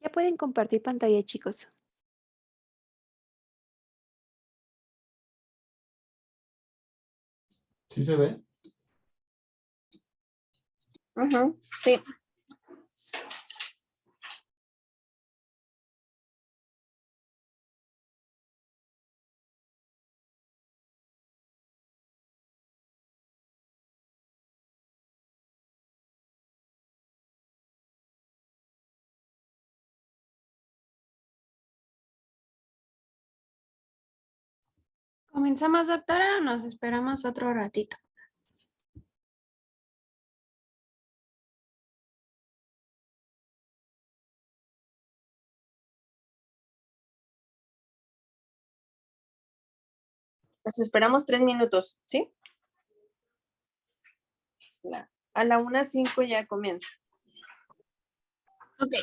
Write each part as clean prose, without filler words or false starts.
Ya pueden compartir pantalla, chicos. ¿Sí se ve? Ujú, sí. ¿Comenzamos, doctora, o nos esperamos otro ratito? Nos esperamos 3 minutos, ¿sí? A la 1:05 ya comienza. Ok.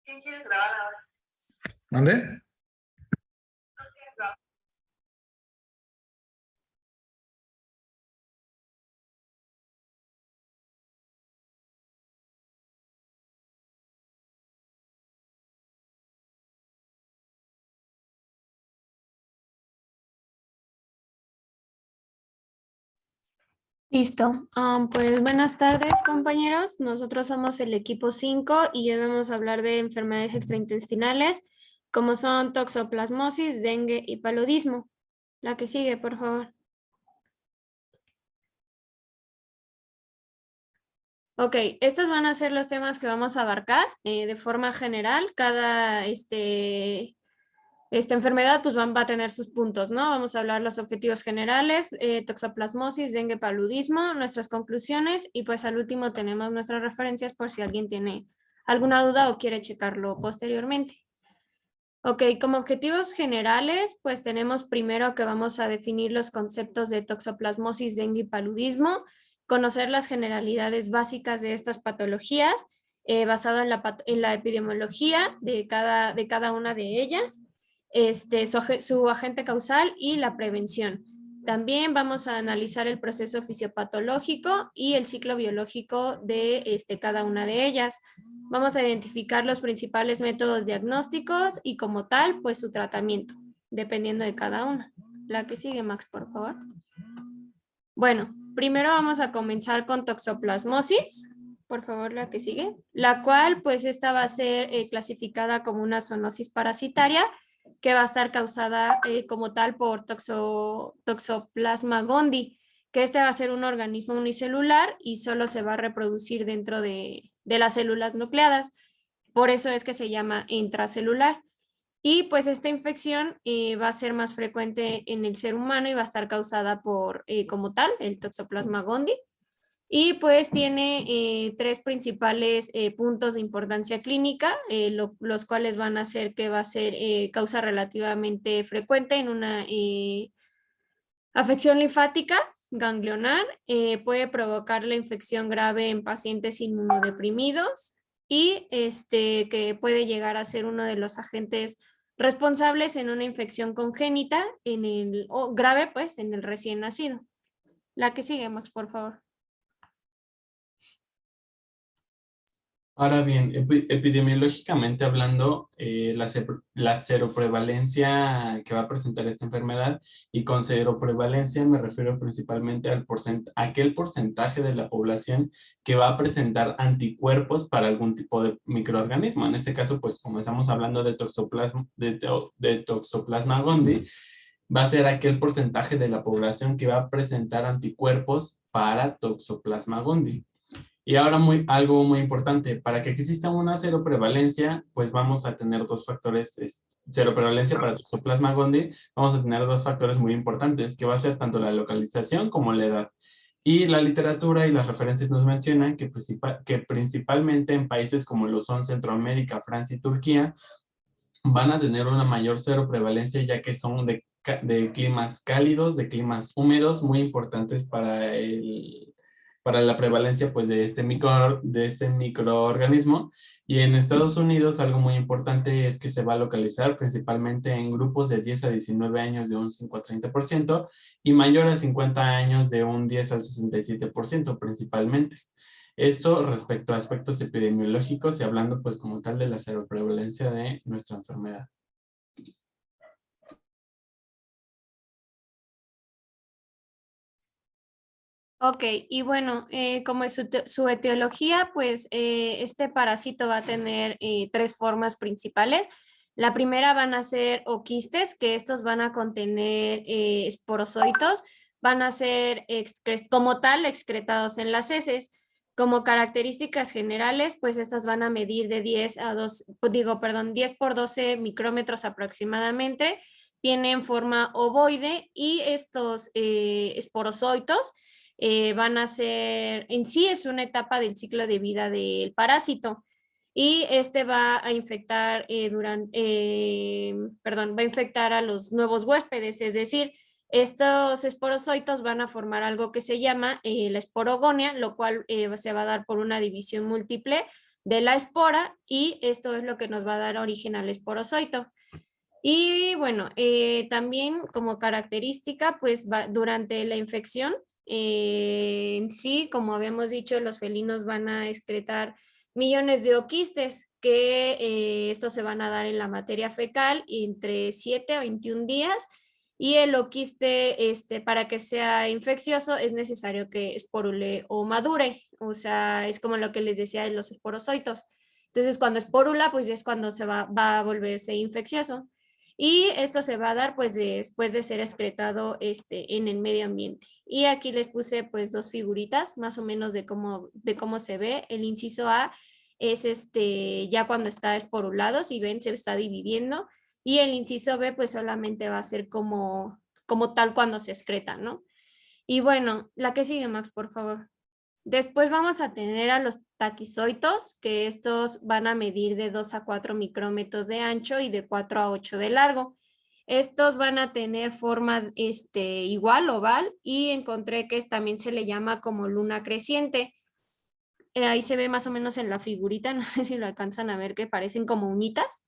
¿Quién quieres grabar ahora? ¿Mande? Listo. Pues buenas tardes, compañeros. Nosotros somos el equipo 5 y hoy vamos a hablar de enfermedades extraintestinales como son toxoplasmosis, dengue y paludismo. La que sigue, por favor. Ok, estos van a ser los temas que vamos a abarcar de forma general. Cada esta enfermedad pues va a tener sus puntos, ¿no? Vamos a hablar los objetivos generales, toxoplasmosis, dengue, paludismo, nuestras conclusiones y pues al último tenemos nuestras referencias por si alguien tiene alguna duda o quiere checarlo posteriormente. Ok, como objetivos generales, pues tenemos primero que vamos a definir los conceptos de toxoplasmosis, dengue y paludismo, conocer las generalidades básicas de estas patologías basado en la epidemiología de cada una de ellas, su agente causal y la prevención. También vamos a analizar el proceso fisiopatológico y el ciclo biológico de cada una de ellas. Vamos a identificar los principales métodos diagnósticos y como tal, pues su tratamiento, dependiendo de cada una. La que sigue, Max, por favor. Bueno, primero vamos a comenzar con toxoplasmosis. Por favor, la que sigue. La cual, pues esta va a ser clasificada como una zoonosis parasitaria que va a estar causada como tal por Toxoplasma gondii, que este va a ser un organismo unicelular y solo se va a reproducir dentro de las células nucleadas. Por eso es que se llama intracelular. Y pues esta infección va a ser más frecuente en el ser humano y va a estar causada por, como tal, el Toxoplasma gondii. Y pues tiene tres principales puntos de importancia clínica, los cuales van a hacer que va a ser causa relativamente frecuente en una Afección linfática ganglionar puede provocar la infección grave en pacientes inmunodeprimidos y que puede llegar a ser uno de los agentes responsables en una infección congénita o grave pues en el recién nacido. La que sigue, Max, por favor. Ahora bien, epidemiológicamente hablando, la seroprevalencia que va a presentar esta enfermedad, y con seroprevalencia me refiero principalmente al aquel porcentaje de la población que va a presentar anticuerpos para algún tipo de microorganismo. En este caso, pues como estamos hablando de Toxoplasma gondii, va a ser aquel porcentaje de la población que va a presentar anticuerpos para Toxoplasma gondii. Y ahora algo muy importante, para que exista una seroprevalencia, pues vamos a tener dos factores, seroprevalencia para Toxoplasma gondii, vamos a tener dos factores muy importantes, que va a ser tanto la localización como la edad. Y la literatura y las referencias nos mencionan que principalmente en países como lo son Centroamérica, Francia y Turquía, van a tener una mayor seroprevalencia, ya que son de climas cálidos, de climas húmedos, muy importantes para la prevalencia pues, de este microorganismo. Y en Estados Unidos algo muy importante es que se va a localizar principalmente en grupos de 10 a 19 años de un 5 a 30% y mayor a 50 años de un 10 al 67% principalmente. Esto respecto a aspectos epidemiológicos y hablando pues como tal de la seroprevalencia de nuestra enfermedad. Ok, y bueno, como es su etiología, pues este parásito va a tener tres formas principales. La primera van a ser oquistes, que estos van a contener esporozoitos, van a ser como tal excretados en las heces. Como características generales, pues estas van a medir de 10 por 12 micrómetros aproximadamente, tienen forma ovoide y estos esporozoitos van a ser, en sí es una etapa del ciclo de vida del parásito y este va a infectar va a infectar a los nuevos huéspedes, es decir, estos esporozoitos van a formar algo que se llama la esporogonia, lo cual se va a dar por una división múltiple de la espora y esto es lo que nos va a dar origen al esporozoito. Y bueno, también como característica, pues durante la infección, en sí, como habíamos dicho, los felinos van a excretar millones de oquistes que estos se van a dar en la materia fecal entre 7 a 21 días y el oquiste para que sea infeccioso es necesario que esporule o madure, o sea, es como lo que les decía de los esporozoitos. Entonces, cuando esporula, pues es cuando va a volverse infeccioso. Y esto se va a dar pues después de ser excretado en el medio ambiente. Y aquí les puse pues dos figuritas más o menos de cómo se ve. El inciso A es ya cuando está esporulado, si ven se está dividiendo. Y el inciso B pues solamente va a ser como tal cuando se excreta, ¿no? Y bueno, la que sigue, Max, por favor. Después vamos a tener a los taquizoitos, que estos van a medir de 2 a 4 micrómetros de ancho y de 4 a 8 de largo. Estos van a tener forma igual, oval, y encontré que también se le llama como luna creciente. Ahí se ve más o menos en la figurita, no sé si lo alcanzan a ver, que parecen como unitas.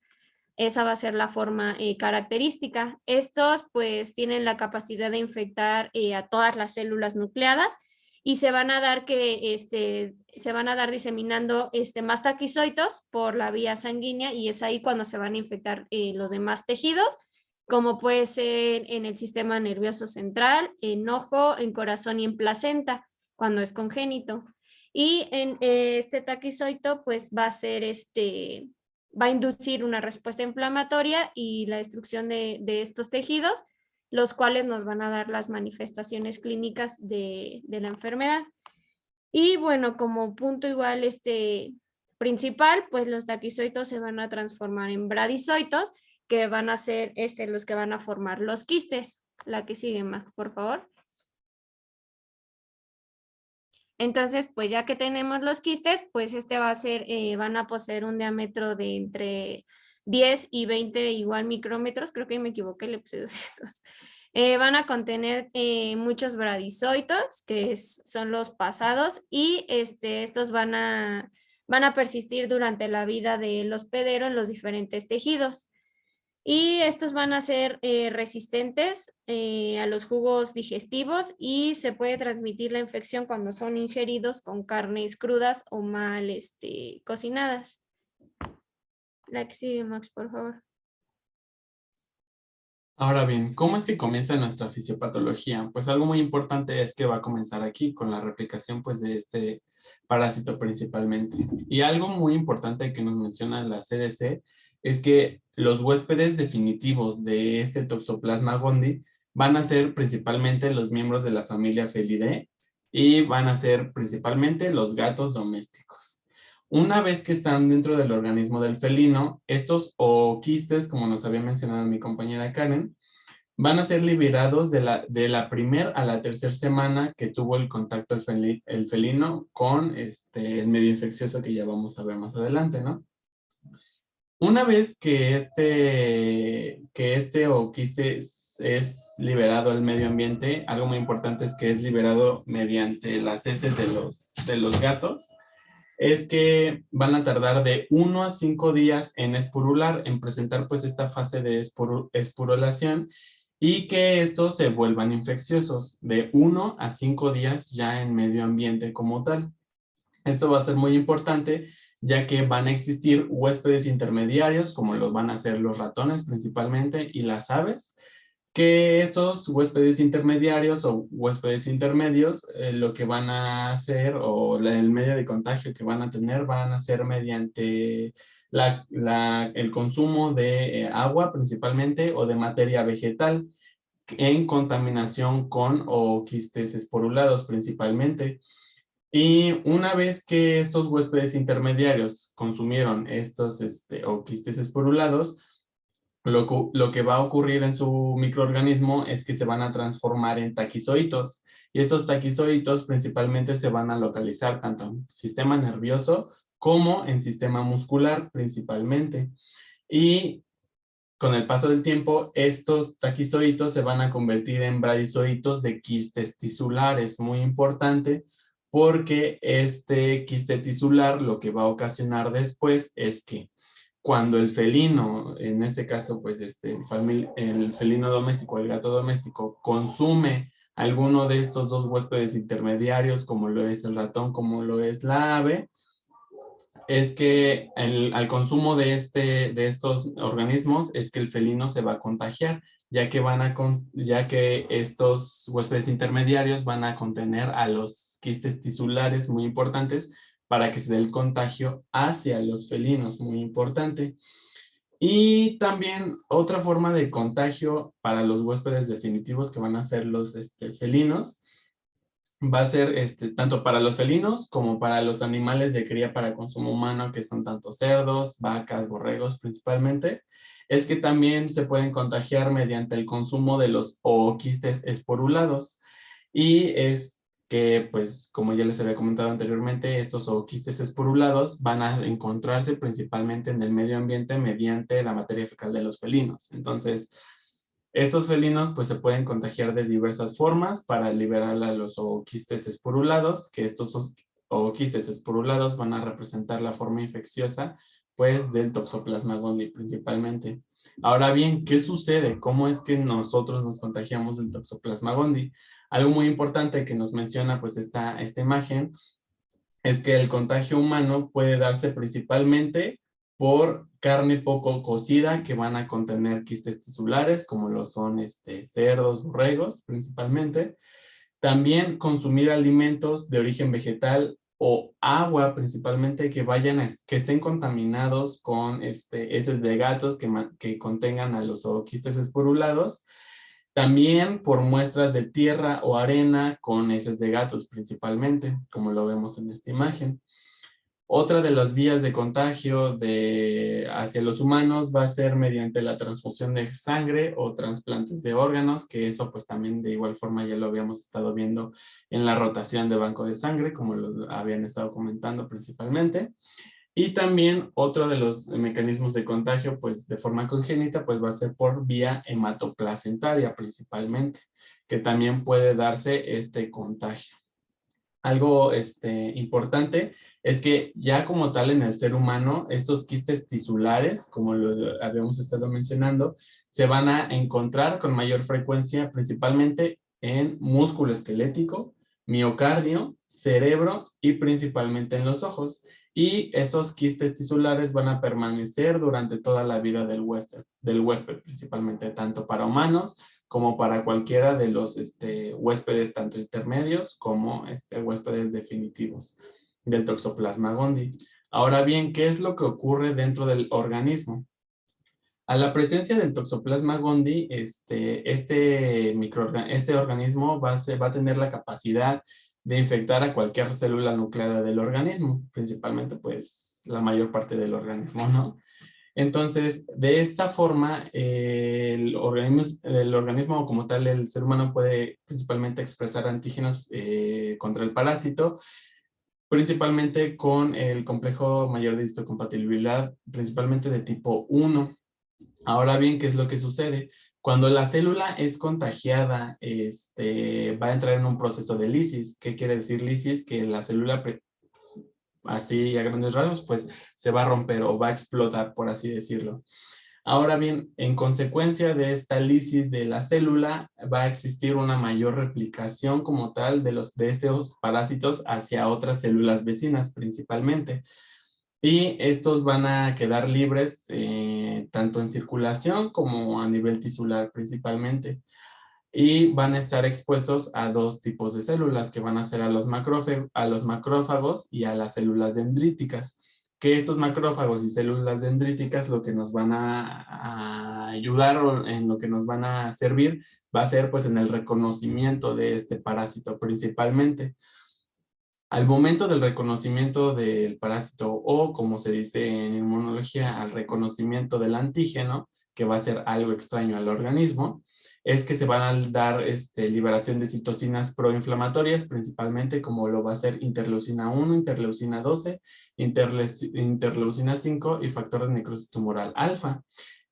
Esa va a ser la forma característica. Estos pues tienen la capacidad de infectar a todas las células nucleadas y se van a dar diseminando más taquizoitos por la vía sanguínea y es ahí cuando se van a infectar los demás tejidos, como puede ser en el sistema nervioso central, en ojo, en corazón y en placenta, cuando es congénito. Y en este taquizoito pues va a ser va a inducir una respuesta inflamatoria y la destrucción de estos tejidos, los cuales nos van a dar las manifestaciones clínicas de la enfermedad. Y bueno, como punto igual principal, pues los taquizoitos se van a transformar en bradizoitos, que van a ser los que van a formar los quistes. La que sigue, más, por favor. Entonces, pues ya que tenemos los quistes, pues va a ser, van a poseer un diámetro de entre 10 y 20 igual micrómetros, creo que me equivoqué, le puse 200, Van a contener muchos bradizoitos, que son los pasados, y estos van a persistir durante la vida del hospedero en los diferentes tejidos. Y estos van a ser resistentes a los jugos digestivos y se puede transmitir la infección cuando son ingeridos con carnes crudas o mal cocinadas. La que sigue, Max, por favor. Ahora bien, ¿cómo es que comienza nuestra fisiopatología? Pues algo muy importante es que va a comenzar aquí con la replicación pues de este parásito principalmente. Y algo muy importante que nos menciona la CDC es que los huéspedes definitivos de este Toxoplasma gondii van a ser principalmente los miembros de la familia Felidae y van a ser principalmente los gatos domésticos. Una vez que están dentro del organismo del felino, estos ooquistes, como nos había mencionado mi compañera Karen, van a ser liberados de la primera a la tercera semana que tuvo el contacto el felino con el medio infeccioso que ya vamos a ver más adelante, ¿no? Una vez que este ooquiste es liberado al medio ambiente, algo muy importante es que es liberado mediante las heces de los gatos, es que van a tardar de 1 a 5 días en esporular, en presentar pues esta fase de esporulación y que estos se vuelvan infecciosos de 1 a 5 días ya en medio ambiente como tal. Esto va a ser muy importante ya que van a existir huéspedes intermediarios como los van a ser los ratones principalmente y las aves, que estos huéspedes intermediarios o huéspedes intermedios lo que van a hacer o el medio de contagio que van a tener van a ser mediante el consumo de agua principalmente o de materia vegetal en contaminación con ooquistes esporulados principalmente. Y una vez que estos huéspedes intermediarios consumieron estos ooquistes esporulados, lo que va a ocurrir en su microorganismo es que se van a transformar en taquizoitos. Y estos taquizoitos principalmente se van a localizar tanto en sistema nervioso como en sistema muscular principalmente. Y con el paso del tiempo, estos taquizoitos se van a convertir en bradizoitos de quistes tisulares, muy importante, porque este quiste tisular lo que va a ocasionar después es que cuando el felino, en este caso, pues el felino doméstico, el gato doméstico, consume alguno de estos dos huéspedes intermediarios, como lo es el ratón, como lo es la ave, es que al consumo de estos organismos es que el felino se va a contagiar, ya que estos huéspedes intermediarios van a contener a los quistes tisulares muy importantes para que se dé el contagio hacia los felinos, muy importante. Y también otra forma de contagio para los huéspedes definitivos que van a ser los felinos, va a ser tanto para los felinos como para los animales de cría para consumo humano, que son tanto cerdos, vacas, borregos principalmente, es que también se pueden contagiar mediante el consumo de los ooquistes esporulados. Y es que, pues, como ya les había comentado anteriormente, estos ooquistes esporulados van a encontrarse principalmente en el medio ambiente mediante la materia fecal de los felinos. Entonces, estos felinos pues se pueden contagiar de diversas formas para liberar a los ooquistes esporulados, que estos ooquistes esporulados van a representar la forma infecciosa pues del Toxoplasma gondii principalmente. Ahora bien, ¿qué sucede? ¿Cómo es que nosotros nos contagiamos del Toxoplasma gondii? Algo muy importante que nos menciona pues esta imagen es que el contagio humano puede darse principalmente por carne poco cocida que van a contener quistes tisulares, como lo son cerdos, borregos principalmente. También consumir alimentos de origen vegetal o agua principalmente que estén contaminados con heces de gatos que contengan a los ooquistes esporulados. También por muestras de tierra o arena con heces de gatos principalmente, como lo vemos en esta imagen. Otra de las vías de contagio hacia los humanos va a ser mediante la transfusión de sangre o trasplantes de órganos, que eso pues también de igual forma ya lo habíamos estado viendo en la rotación de banco de sangre, como lo habían estado comentando principalmente. Y también otro de los mecanismos de contagio, pues de forma congénita, pues va a ser por vía hematoplacentaria principalmente, que también puede darse este contagio. Algo importante es que ya como tal en el ser humano, estos quistes tisulares, como lo habíamos estado mencionando, se van a encontrar con mayor frecuencia principalmente en músculo esquelético, miocardio, cerebro y principalmente en los ojos. Y esos quistes tisulares van a permanecer durante toda la vida del huésped principalmente, tanto para humanos como para cualquiera de los huéspedes, tanto intermedios como huéspedes definitivos del Toxoplasma gondii. Ahora bien, ¿qué es lo que ocurre dentro del organismo? A la presencia del Toxoplasma gondii, este organismo va a tener la capacidad de infectar a cualquier célula nucleada del organismo, principalmente pues la mayor parte del organismo, ¿no? Entonces, de esta forma, el organismo como tal, el ser humano puede principalmente expresar antígenos contra el parásito, principalmente con el complejo mayor de histocompatibilidad, principalmente de tipo 1. Ahora bien, ¿qué es lo que sucede? Cuando la célula es contagiada, va a entrar en un proceso de lisis. ¿Qué quiere decir lisis? Que la célula, así a grandes rasgos, pues se va a romper o va a explotar, por así decirlo. Ahora bien, en consecuencia de esta lisis de la célula, va a existir una mayor replicación como tal de estos parásitos hacia otras células vecinas principalmente. Y estos van a quedar libres tanto en circulación como a nivel tisular principalmente. Y van a estar expuestos a dos tipos de células que van a ser a los macrófagos y a las células dendríticas. Que estos macrófagos y células dendríticas lo que nos van a ayudar o en lo que nos van a servir va a ser pues en el reconocimiento de este parásito principalmente. Al momento del reconocimiento del parásito o, como se dice en inmunología, al reconocimiento del antígeno, que va a ser algo extraño al organismo, es que se van a dar liberación de citocinas proinflamatorias, principalmente como lo va a ser interleucina 1, interleucina 12, interleucina 5 y factor de necrosis tumoral alfa.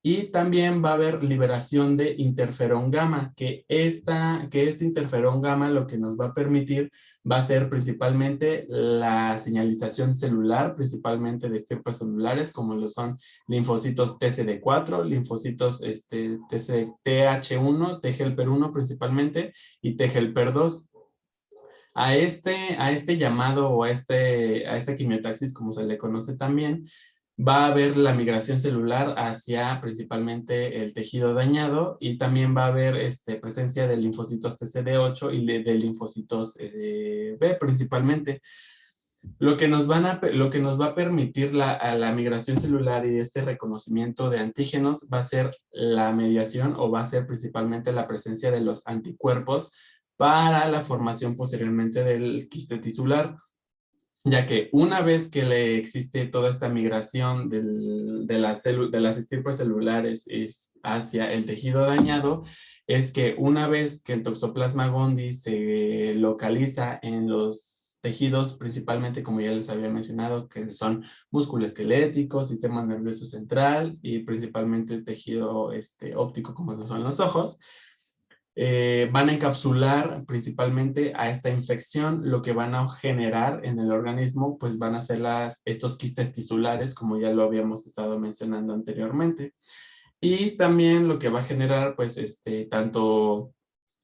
Y también va a haber liberación de interferón gamma, que este interferón gamma lo que nos va a permitir va a ser principalmente la señalización celular, principalmente de estirpes celulares, como lo son linfocitos TCD4, linfocitos TH1, T-helper1 principalmente, y T-helper2. A este llamado o a esta quimiotaxis, como se le conoce también, va a haber la migración celular hacia principalmente el tejido dañado y también va a haber presencia de linfocitos TCD8 y de linfocitos B principalmente. Lo que nos va a permitir la migración celular y este reconocimiento de antígenos va a ser la mediación o va a ser principalmente la presencia de los anticuerpos para la formación posteriormente del quiste tisular, ya que una vez que le existe toda esta migración de las estirpes celulares hacia el tejido dañado, es que una vez que el Toxoplasma gondii se localiza en los tejidos, principalmente como ya les había mencionado, que son músculo esquelético, sistema nervioso central y principalmente el tejido óptico como son los ojos, van a encapsular principalmente a esta infección. Lo que van a generar en el organismo pues van a ser estos quistes tisulares, como ya lo habíamos estado mencionando anteriormente, y también lo que va a generar pues tanto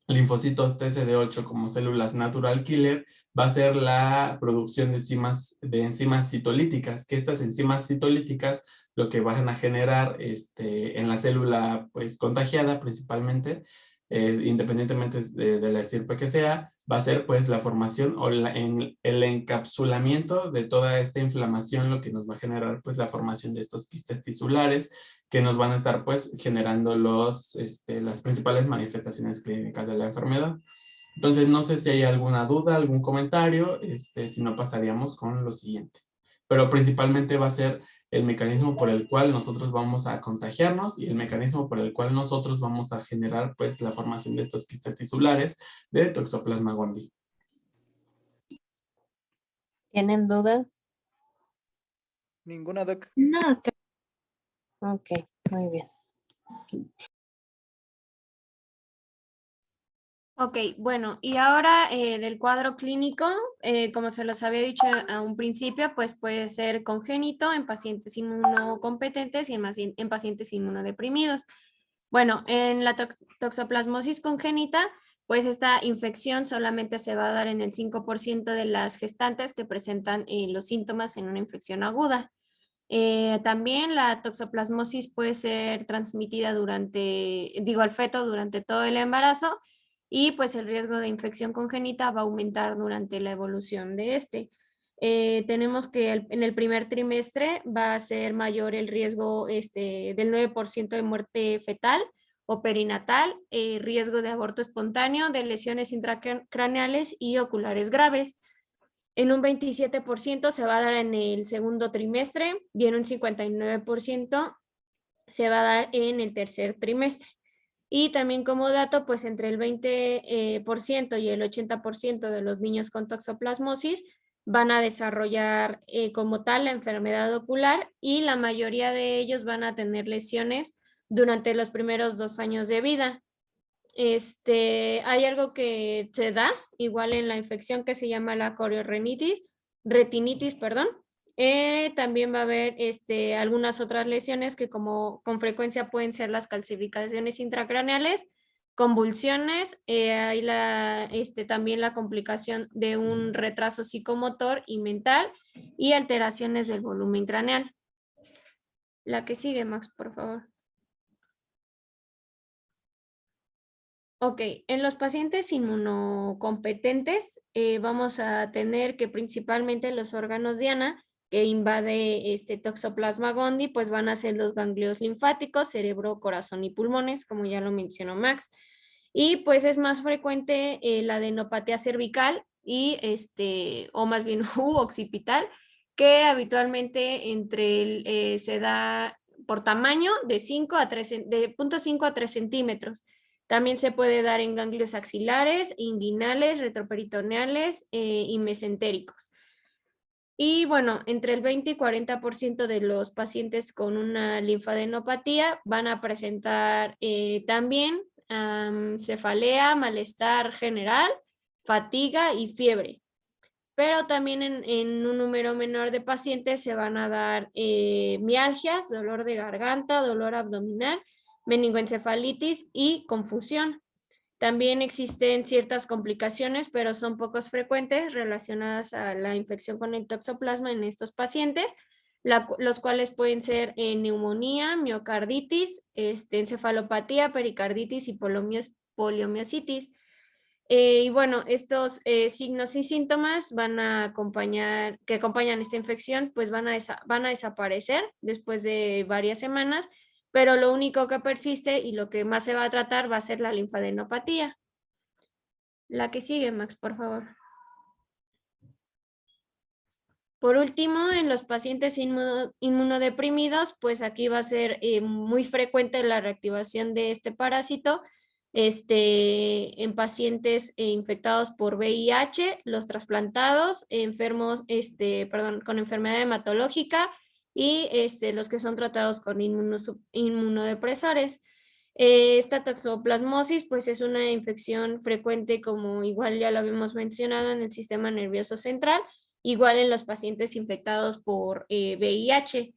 linfocitos TCD8 como células natural killer va a ser la producción de enzimas citolíticas, que estas enzimas citolíticas lo que van a generar en la célula pues contagiada principalmente, independientemente de la estirpe que sea, va a ser pues la formación o el encapsulamiento de toda esta inflamación, lo que nos va a generar pues la formación de estos quistes tisulares que nos van a estar pues generando las principales manifestaciones clínicas de la enfermedad. Entonces no sé si hay alguna duda, algún comentario, si no pasaríamos con lo siguiente. Pero principalmente va a ser el mecanismo por el cual nosotros vamos a contagiarnos y el mecanismo por el cual nosotros vamos a generar pues la formación de estos quistes tisulares de Toxoplasma gondii. ¿Tienen dudas? Ninguna, Doc. No. Ok, muy bien. Ok, bueno, y ahora del cuadro clínico, como se los había dicho a un principio, pues puede ser congénito en pacientes inmunocompetentes y en pacientes inmunodeprimidos. Bueno, en la toxoplasmosis congénita, pues esta infección solamente se va a dar en el 5% de las gestantes que presentan los síntomas en una infección aguda. También la toxoplasmosis puede ser transmitida al feto durante todo el embarazo y pues el riesgo de infección congénita va a aumentar durante la evolución de este. Tenemos que en el primer trimestre va a ser mayor el riesgo del 9% de muerte fetal o perinatal, riesgo de aborto espontáneo, de lesiones intracraneales y oculares graves. En un 27% se va a dar en el segundo trimestre y en un 59% se va a dar en el tercer trimestre. Y también como dato, pues entre el 20% y el 80% de los niños con toxoplasmosis van a desarrollar como tal la enfermedad ocular y la mayoría de ellos van a tener lesiones durante los primeros 2 años de vida. Hay algo que se da igual en la infección que se llama la retinitis, perdón. También va a haber algunas otras lesiones que como con frecuencia pueden ser las calcificaciones intracraneales, convulsiones, hay también la complicación de un retraso psicomotor y mental y alteraciones del volumen craneal. La que sigue, Max, por favor. Ok, en los pacientes inmunocompetentes vamos a tener que principalmente los órganos diana que invade Toxoplasma gondii, pues van a ser los ganglios linfáticos, cerebro, corazón y pulmones, como ya lo mencionó Max. Y pues es más frecuente la adenopatía cervical y o más bien occipital, que habitualmente se da por tamaño de 0.5 a 3 centímetros. También se puede dar en ganglios axilares, inguinales, retroperitoneales y mesentéricos. Y bueno, entre el 20 y 40% de los pacientes con una linfadenopatía van a presentar también cefalea, malestar general, fatiga y fiebre. Pero también en un número menor de pacientes se van a dar mialgias, dolor de garganta, dolor abdominal, meningoencefalitis y confusión. También existen ciertas complicaciones, pero son pocos frecuentes relacionadas a la infección con el toxoplasma en estos pacientes, los cuales pueden ser neumonía, miocarditis, encefalopatía, pericarditis y poliomiositis. Y bueno, estos signos y síntomas que acompañan esta infección, pues van a desaparecer después de varias semanas, pero lo único que persiste y lo que más se va a tratar va a ser la linfadenopatía. La que sigue, Max, por favor. Por último, en los pacientes inmunodeprimidos, pues aquí va a ser muy frecuente la reactivación de este parásito en pacientes infectados por VIH, los trasplantados, enfermos con enfermedad hematológica y los que son tratados con inmunodepresores. Esta toxoplasmosis pues es una infección frecuente, como igual ya lo habíamos mencionado, en el sistema nervioso central, igual en los pacientes infectados por VIH.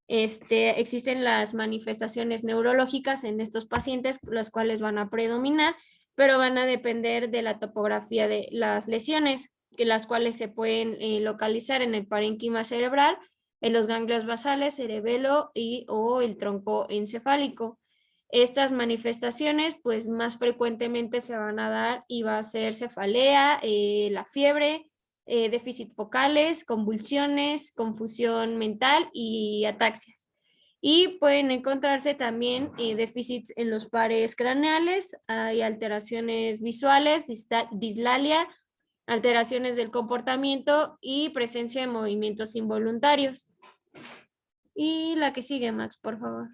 Existen las manifestaciones neurológicas en estos pacientes, las cuales van a predominar, pero van a depender de la topografía de las lesiones, las cuales se pueden localizar en el parénquima cerebral, en los ganglios basales, cerebelo o el tronco encefálico. Estas manifestaciones, pues más frecuentemente se van a dar y va a ser cefalea, la fiebre, déficit focales, convulsiones, confusión mental y ataxias. Y pueden encontrarse también déficits en los pares craneales, hay alteraciones visuales, dislalia, alteraciones del comportamiento y presencia de movimientos involuntarios. Y la que sigue, Max, por favor.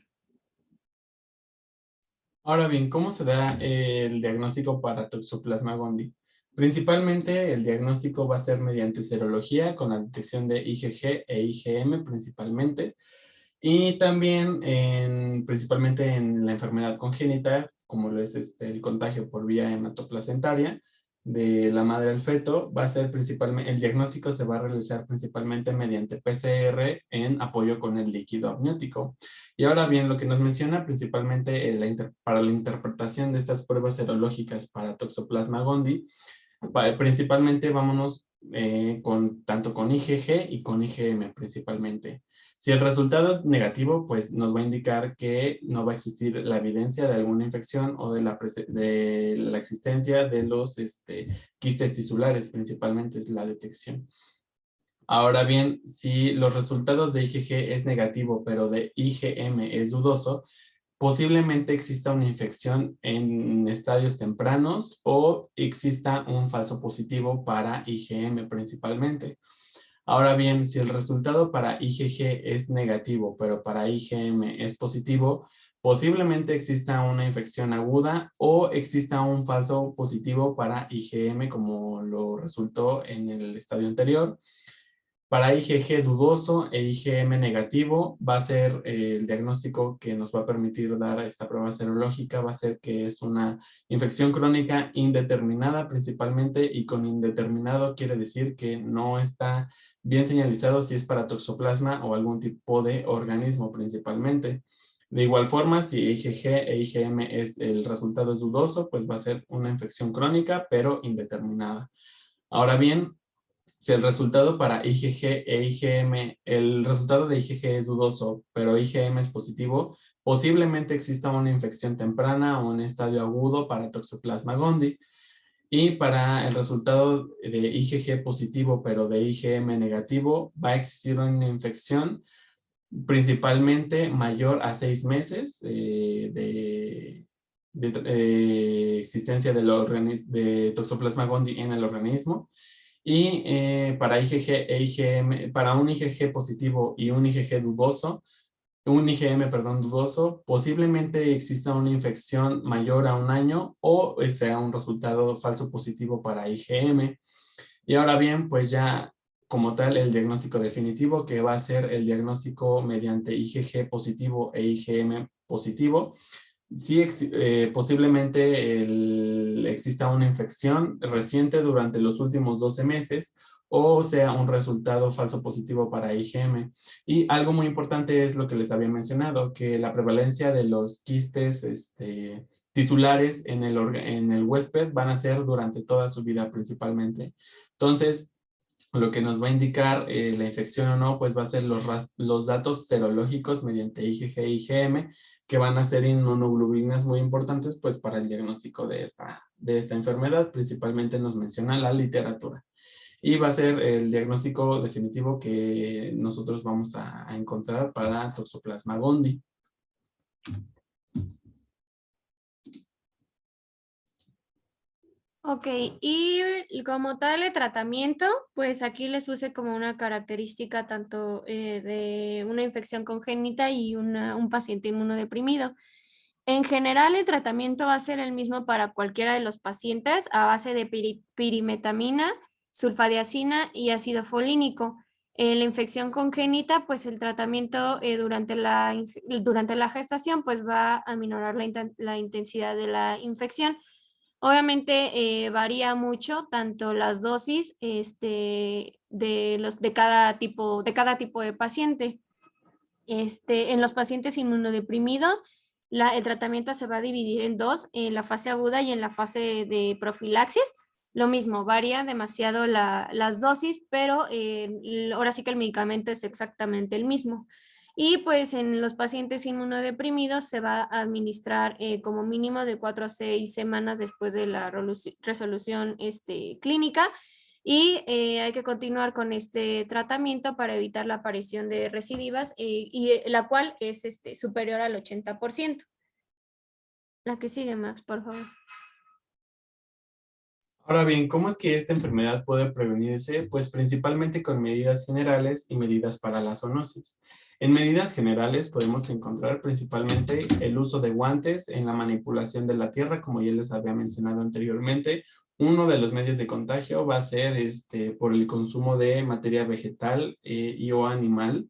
Ahora bien, ¿cómo se da el diagnóstico para Toxoplasma gondii? Principalmente el diagnóstico va a ser mediante serología con la detección de IgG e IgM principalmente. Y también principalmente en la enfermedad congénita, como lo es el contagio por vía hematoplacentaria de la madre al feto, va a ser principalmente, el diagnóstico se va a realizar principalmente mediante PCR en apoyo con el líquido amniótico. Y ahora bien, lo que nos menciona principalmente para la interpretación de estas pruebas serológicas para Toxoplasma gondii, principalmente vámonos tanto con IgG y con IgM principalmente. Si el resultado es negativo, pues nos va a indicar que no va a existir la evidencia de alguna infección o de la existencia de los quistes tisulares, principalmente es la detección. Ahora bien, si los resultados de IgG es negativo, pero de IgM es dudoso, posiblemente exista una infección en estadios tempranos o exista un falso positivo para IgM principalmente. Ahora bien, si el resultado para IgG es negativo, pero para IgM es positivo, posiblemente exista una infección aguda o exista un falso positivo para IgM, como lo resultó en el estadio anterior. Para IgG dudoso e IgM negativo va a ser el diagnóstico que nos va a permitir dar esta prueba serológica, va a ser que es una infección crónica indeterminada principalmente, y con indeterminado quiere decir que no está bien señalizado si es para toxoplasma o algún tipo de organismo principalmente. De igual forma, si IgG e IgM el resultado es dudoso, pues va a ser una infección crónica pero indeterminada. Ahora bien, si el resultado para IgG e IgM, el resultado de IgG es dudoso, pero IgM es positivo, posiblemente exista una infección temprana o un estadio agudo para Toxoplasma gondii. Y para el resultado de IgG positivo, pero de IgM negativo, va a existir una infección principalmente mayor a 6 meses de existencia de Toxoplasma gondii en el organismo. Y para IgG e IgM, para un IgG positivo y un IgG dudoso, un IgM, perdón, dudoso, posiblemente exista una infección mayor a 1 año o sea un resultado falso positivo para IgM. Y ahora bien, pues ya como tal el diagnóstico definitivo, que va a ser el diagnóstico mediante IgG positivo e IgM positivo. Sí, posiblemente exista una infección reciente durante los últimos 12 meses o sea un resultado falso positivo para IgM. Y algo muy importante es lo que les había mencionado, que la prevalencia de los quistes tisulares en el huésped van a ser durante toda su vida principalmente. Entonces, lo que nos va a indicar la infección o no, pues va a ser los datos serológicos mediante IgG e IgM, que van a ser inmunoglobulinas muy importantes pues para el diagnóstico de esta enfermedad. Principalmente nos menciona la literatura. Y va a ser el diagnóstico definitivo que nosotros vamos a encontrar para Toxoplasma gondii. Ok, y como tal el tratamiento, pues aquí les puse como una característica tanto de una infección congénita y un paciente inmunodeprimido. En general, el tratamiento va a ser el mismo para cualquiera de los pacientes a base de pirimetamina, sulfadiazina y ácido folínico. La infección congénita, pues el tratamiento durante la gestación pues va a aminorar la intensidad de la infección. Obviamente varía mucho tanto las dosis de cada tipo de paciente. En los pacientes inmunodeprimidos, el tratamiento se va a dividir en dos, en la fase aguda y en la fase de profilaxis. Lo mismo, varía demasiado las dosis, pero ahora sí que el medicamento es exactamente el mismo. Y pues en los pacientes inmunodeprimidos se va a administrar como mínimo de 4 a 6 semanas después de la resolución clínica. Y hay que continuar con este tratamiento para evitar la aparición de recidivas, la cual es superior al 80%. La que sigue, Max, por favor. Ahora bien, ¿cómo es que esta enfermedad puede prevenirse? Pues principalmente con medidas generales y medidas para la zoonosis. En medidas generales podemos encontrar principalmente el uso de guantes en la manipulación de la tierra, como ya les había mencionado anteriormente, uno de los medios de contagio va a ser por el consumo de materia vegetal y o animal,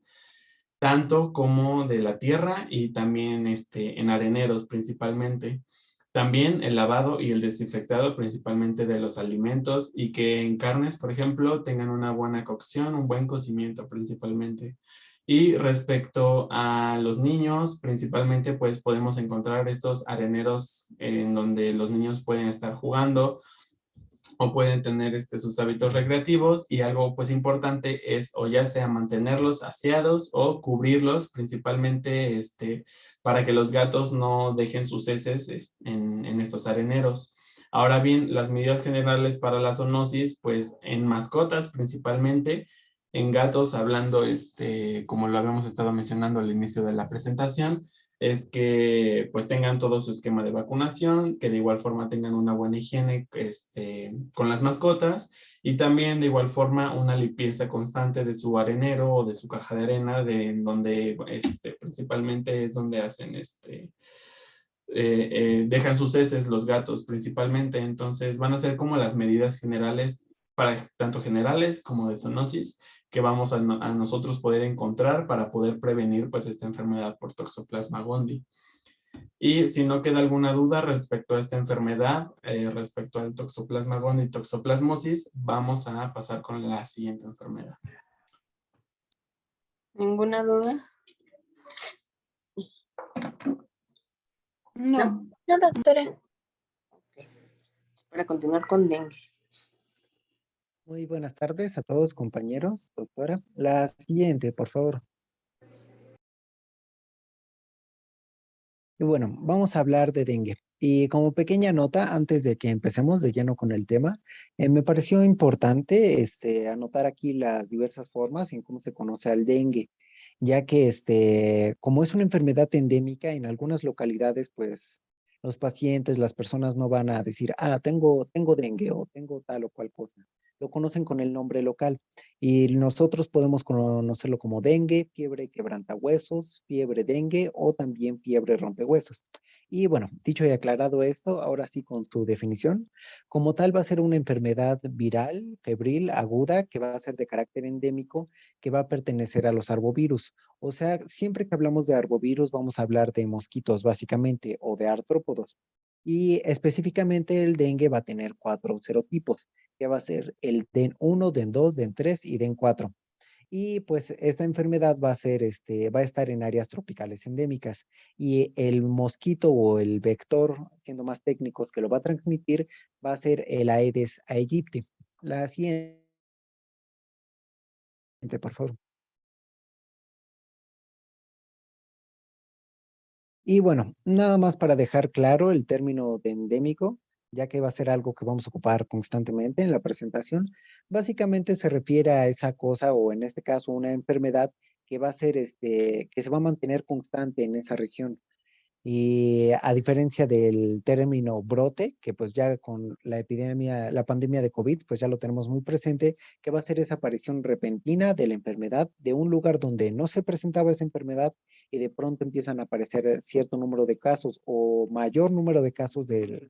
tanto como de la tierra y también en areneros principalmente. También el lavado y el desinfectado principalmente de los alimentos y que en carnes, por ejemplo, tengan una buena cocción, un buen cocimiento principalmente. Y respecto a los niños, principalmente pues podemos encontrar estos areneros en donde los niños pueden estar jugando o pueden tener sus hábitos recreativos, y algo pues importante es o ya sea mantenerlos aseados o cubrirlos principalmente para que los gatos no dejen sus heces en estos areneros. Ahora bien, las medidas generales para la zoonosis, pues en mascotas principalmente, en gatos, hablando como lo habíamos estado mencionando al inicio de la presentación, es que pues tengan todo su esquema de vacunación, que de igual forma tengan una buena higiene con las mascotas, y también de igual forma una limpieza constante de su arenero o de su caja de arena, en donde principalmente es donde hacen dejan sus heces los gatos principalmente. Entonces van a ser como las medidas generales, para tanto generales como de zoonosis, que vamos a nosotros poder encontrar para poder prevenir pues esta enfermedad por Toxoplasma gondii. Y si no queda alguna duda respecto a esta enfermedad, respecto al Toxoplasma gondii y toxoplasmosis, vamos a pasar con la siguiente enfermedad. ¿Ninguna duda? No. No, doctora. Para continuar con dengue. Muy buenas tardes a todos, compañeros, doctora. La siguiente, por favor. Y bueno, vamos a hablar de dengue. Y como pequeña nota, antes de que empecemos de lleno con el tema, me pareció importante anotar aquí las diversas formas en cómo se conoce al dengue, ya que como es una enfermedad endémica en algunas localidades, pues los pacientes, las personas no van a decir, tengo dengue o tengo tal o cual cosa. Lo conocen con el nombre local y nosotros podemos conocerlo como dengue, fiebre quebrantahuesos, fiebre dengue o también fiebre rompehuesos. Y bueno, dicho y aclarado esto, ahora sí con su definición, como tal va a ser una enfermedad viral, febril, aguda, que va a ser de carácter endémico, que va a pertenecer a los arbovirus. O sea, siempre que hablamos de arbovirus vamos a hablar de mosquitos básicamente o de artrópodos. Y específicamente el dengue va a tener 4 serotipos, que va a ser el DEN1, DEN2, DEN3 y DEN4. Y pues esta enfermedad va a ser, va a estar en áreas tropicales endémicas, y el mosquito o el vector, siendo más técnicos, que lo va a transmitir, va a ser el Aedes aegypti. La siguiente, por favor. Y bueno, nada más para dejar claro el término de endémico, ya que va a ser algo que vamos a ocupar constantemente en la presentación. Básicamente se refiere a esa cosa, o en este caso una enfermedad que va a ser, que se va a mantener constante en esa región. Y a diferencia del término brote, que pues ya con la epidemia, la pandemia de COVID, pues ya lo tenemos muy presente, que va a ser esa aparición repentina de la enfermedad de un lugar donde no se presentaba esa enfermedad, y de pronto empiezan a aparecer cierto número de casos o mayor número de casos del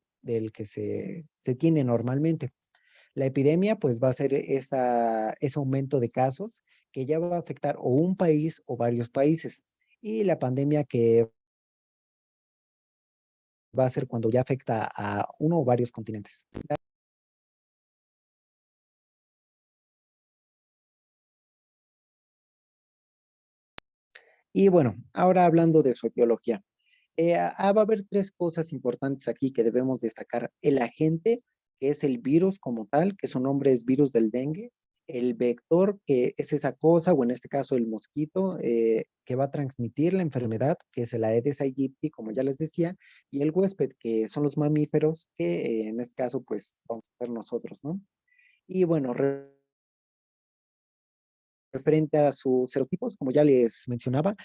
que se tiene normalmente. La epidemia pues va a ser ese aumento de casos que ya va a afectar o un país o varios países. Y la pandemia que va a ser cuando ya afecta a uno o varios continentes. Y bueno, ahora hablando de su etiología. Va a haber 3 cosas importantes aquí que debemos destacar. El agente, que es el virus como tal, que su nombre es virus del dengue. El vector, que es esa cosa, o en este caso el mosquito, que va a transmitir la enfermedad, que es el Aedes aegypti, como ya les decía. Y el huésped, que son los mamíferos, que en este caso, pues, vamos a ser nosotros, ¿no? Y bueno, referente a sus serotipos, como ya les mencionaba,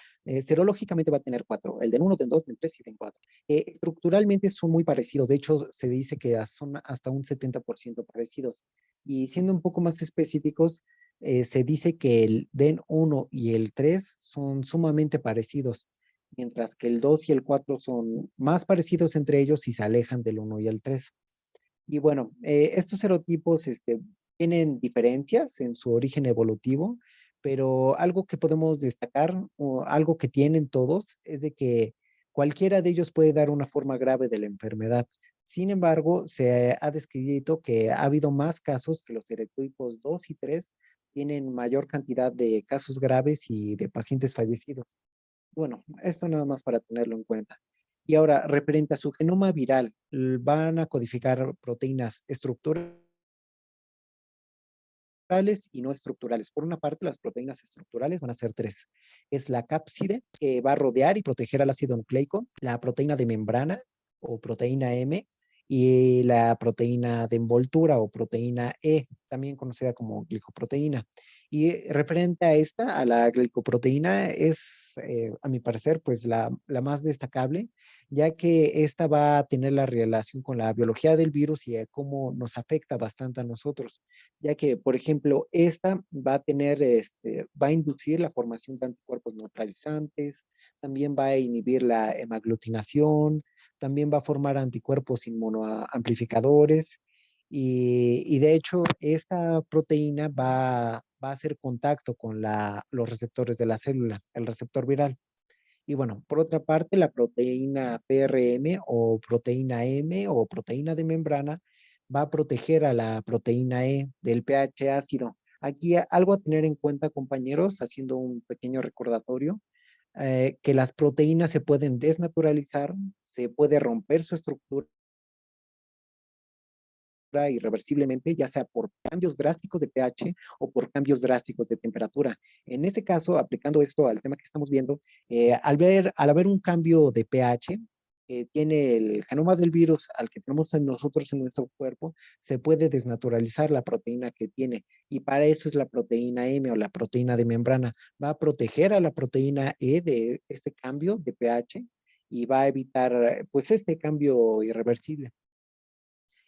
serológicamente va a tener 4, el DEN1, DEN2, DEN3 y DEN4. Estructuralmente son muy parecidos, de hecho se dice que son hasta un 70% parecidos. Y siendo un poco más específicos, se dice que el DEN1 y el 3 son sumamente parecidos, mientras que el 2 y el 4 son más parecidos entre ellos y se alejan del 1 y el 3. Y bueno, estos serotipos tienen diferencias en su origen evolutivo, pero algo que podemos destacar o algo que tienen todos es de que cualquiera de ellos puede dar una forma grave de la enfermedad. Sin embargo, se ha descrito que ha habido más casos que los serotipos 2 y 3 tienen mayor cantidad de casos graves y de pacientes fallecidos. Bueno, esto nada más para tenerlo en cuenta. Y ahora, referente a su genoma viral, van a codificar proteínas estructurales y no estructurales. Por una parte, las proteínas estructurales van a ser tres. Es la cápside, que va a rodear y proteger al ácido nucleico, la proteína de membrana o proteína M, y la proteína de envoltura o proteína E, también conocida como glicoproteína. Y referente a esta, a la glicoproteína, es, a mi parecer, pues la más destacable, ya que esta va a tener la relación con la biología del virus y cómo nos afecta bastante a nosotros, ya que, por ejemplo, esta va a tener, va a inducir la formación de anticuerpos neutralizantes, también va a inhibir la hemaglutinación, también va a formar anticuerpos inmunoamplificadores y de hecho esta proteína va a hacer contacto con los receptores de la célula, el receptor viral. Y bueno, por otra parte, la proteína PRM o proteína M o proteína de membrana va a proteger a la proteína E del pH ácido. Aquí algo a tener en cuenta, compañeros, haciendo un pequeño recordatorio, que las proteínas se pueden desnaturalizar, se puede romper su estructura irreversiblemente, ya sea por cambios drásticos de pH o por cambios drásticos de temperatura. En este caso, aplicando esto al tema que estamos viendo, al haber un cambio de pH, tiene el genoma del virus al que tenemos en nosotros en nuestro cuerpo, se puede desnaturalizar la proteína que tiene. Y para eso es la proteína M o la proteína de membrana. Va a proteger a la proteína E de este cambio de pH y va a evitar pues este cambio irreversible.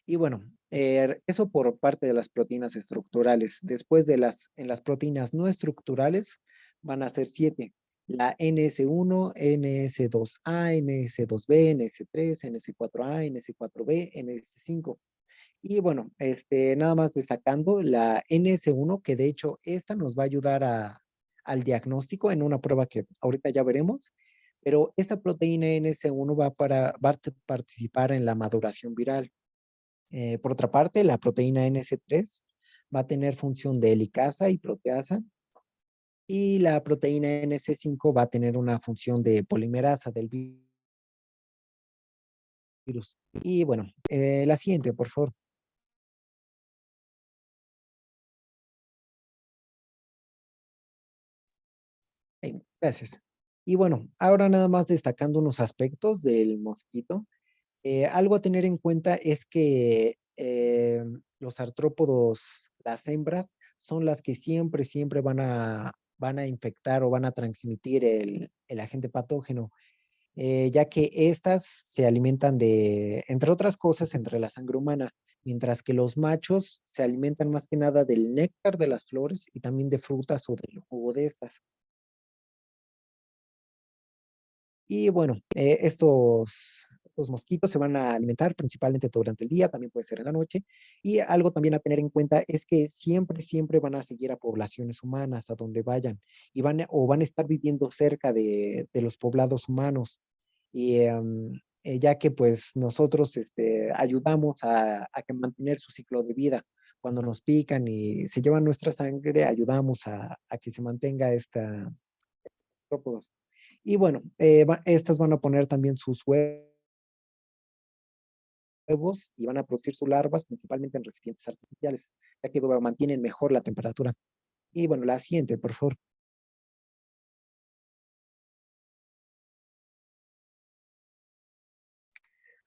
Y bueno, eso por parte de las proteínas estructurales. Después en las proteínas no estructurales van a ser 7. La NS1, NS2A, NS2B, NS3, NS4A, NS4B, NS5. Y bueno, nada más destacando la NS1, que de hecho esta nos va a ayudar al diagnóstico en una prueba que ahorita ya veremos, pero esta proteína NS1 va a participar en la maduración viral. Por otra parte, la proteína NS3 va a tener función de helicasa y proteasa, y la proteína NS5 va a tener una función de polimerasa del virus. Y bueno, la siguiente, por favor. Gracias. Y bueno, ahora nada más destacando unos aspectos del mosquito. Algo a tener en cuenta es que los artrópodos, las hembras, son las que siempre van a infectar o van a transmitir el agente patógeno, ya que estas se alimentan de, entre otras cosas, entre la sangre humana, mientras que los machos se alimentan más que nada del néctar de las flores y también de frutas o del jugo de estas. Y bueno, estos mosquitos se van a alimentar principalmente durante el día, también puede ser en la noche. Y algo también a tener en cuenta es que siempre van a seguir a poblaciones humanas a donde vayan y van a estar viviendo cerca de los poblados humanos. Y ya que pues nosotros ayudamos a que mantener su ciclo de vida. Cuando nos pican y se llevan nuestra sangre, ayudamos a que se mantenga esta artrópodos. Y bueno, estas van a poner también sus huevos y van a producir sus larvas principalmente en recipientes artificiales, ya que mantienen mejor la temperatura. Y bueno, la siguiente, por favor.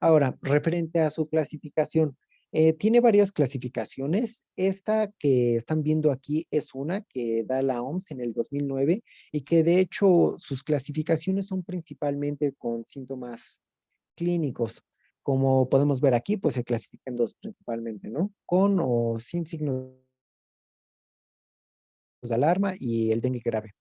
Ahora, referente a su clasificación, tiene varias clasificaciones. Esta que están viendo aquí es una que da la OMS en el 2009 y que de hecho sus clasificaciones son principalmente con síntomas clínicos. Como podemos ver aquí, pues se clasifican dos principalmente, ¿no? Con o sin signos de alarma y el dengue grave.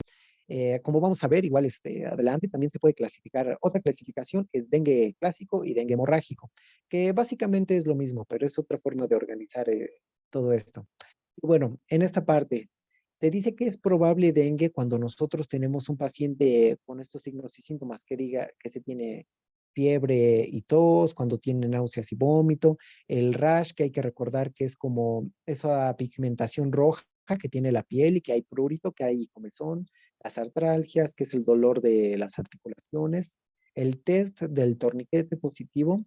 Como vamos a ver, igual adelante, también se puede clasificar, otra clasificación es dengue clásico y dengue hemorrágico, que básicamente es lo mismo, pero es otra forma de organizar todo esto. Y bueno, en esta parte, se dice que es probable dengue cuando nosotros tenemos un paciente con estos signos y síntomas que diga que se tiene fiebre y tos, cuando tiene náuseas y vómito, el rash, que hay que recordar que es como esa pigmentación roja que tiene la piel y que hay prurito, que hay comezón, las artralgias, que es el dolor de las articulaciones, el test del torniquete positivo.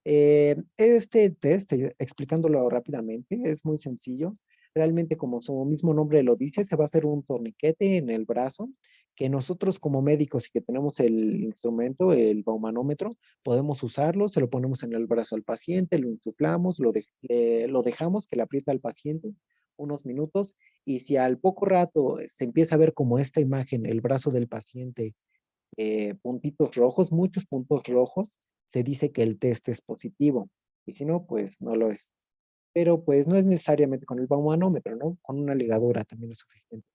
Este test, explicándolo rápidamente, es muy sencillo. Realmente, como su mismo nombre lo dice, se va a hacer un torniquete en el brazo que nosotros como médicos y que tenemos el instrumento, el baumanómetro, podemos usarlo, se lo ponemos en el brazo al paciente, lo insuflamos, lo dejamos que le aprieta al paciente unos minutos y si al poco rato se empieza a ver como esta imagen, el brazo del paciente, puntitos rojos, muchos puntos rojos, se dice que el test es positivo y si no, pues no lo es. Pero pues no es necesariamente con el baumanómetro, ¿no? Con una ligadura también es suficiente.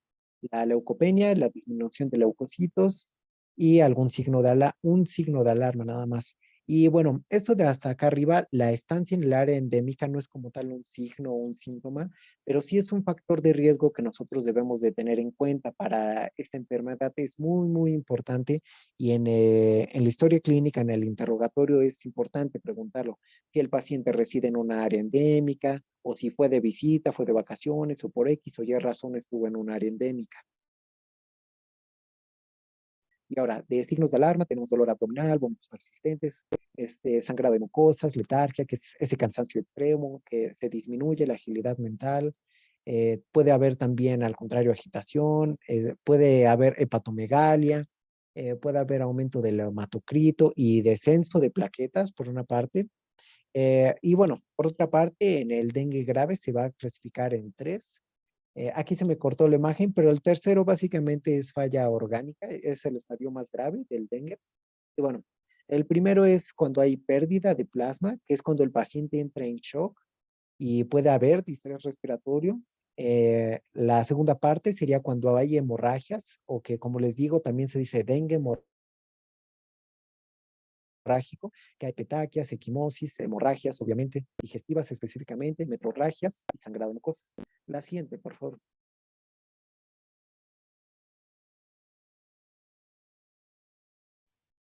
La leucopenia, la disminución de leucocitos y un signo de alarma nada más. Y bueno, esto de hasta acá arriba, la estancia en el área endémica no es como tal un signo o un síntoma, pero sí es un factor de riesgo que nosotros debemos de tener en cuenta para esta enfermedad. Es muy, muy importante y en la historia clínica, en el interrogatorio, es importante preguntarlo si el paciente reside en una área endémica o si fue de visita, fue de vacaciones o por X o Y razón estuvo en un área endémica. Y ahora, de signos de alarma, tenemos dolor abdominal, vómitos persistentes, sangrado de mucosas, letargia, que es ese cansancio extremo, que se disminuye la agilidad mental. Puede haber también, al contrario, agitación, puede haber hepatomegalia, puede haber aumento del hematocrito y descenso de plaquetas, por una parte. Y bueno, por otra parte, en el dengue grave se va a clasificar en tres. Aquí se me cortó la imagen, pero el tercero básicamente es falla orgánica, es el estadio más grave del dengue. Y bueno, el primero es cuando hay pérdida de plasma, que es cuando el paciente entra en shock y puede haber distrés respiratorio. La segunda parte sería cuando hay hemorragias, o que como les digo, también se dice dengue hemorrágico, que hay petaquias, equimosis, hemorragias, obviamente, digestivas específicamente, metrorragias y sangrado de mucosas. La siguiente, por favor.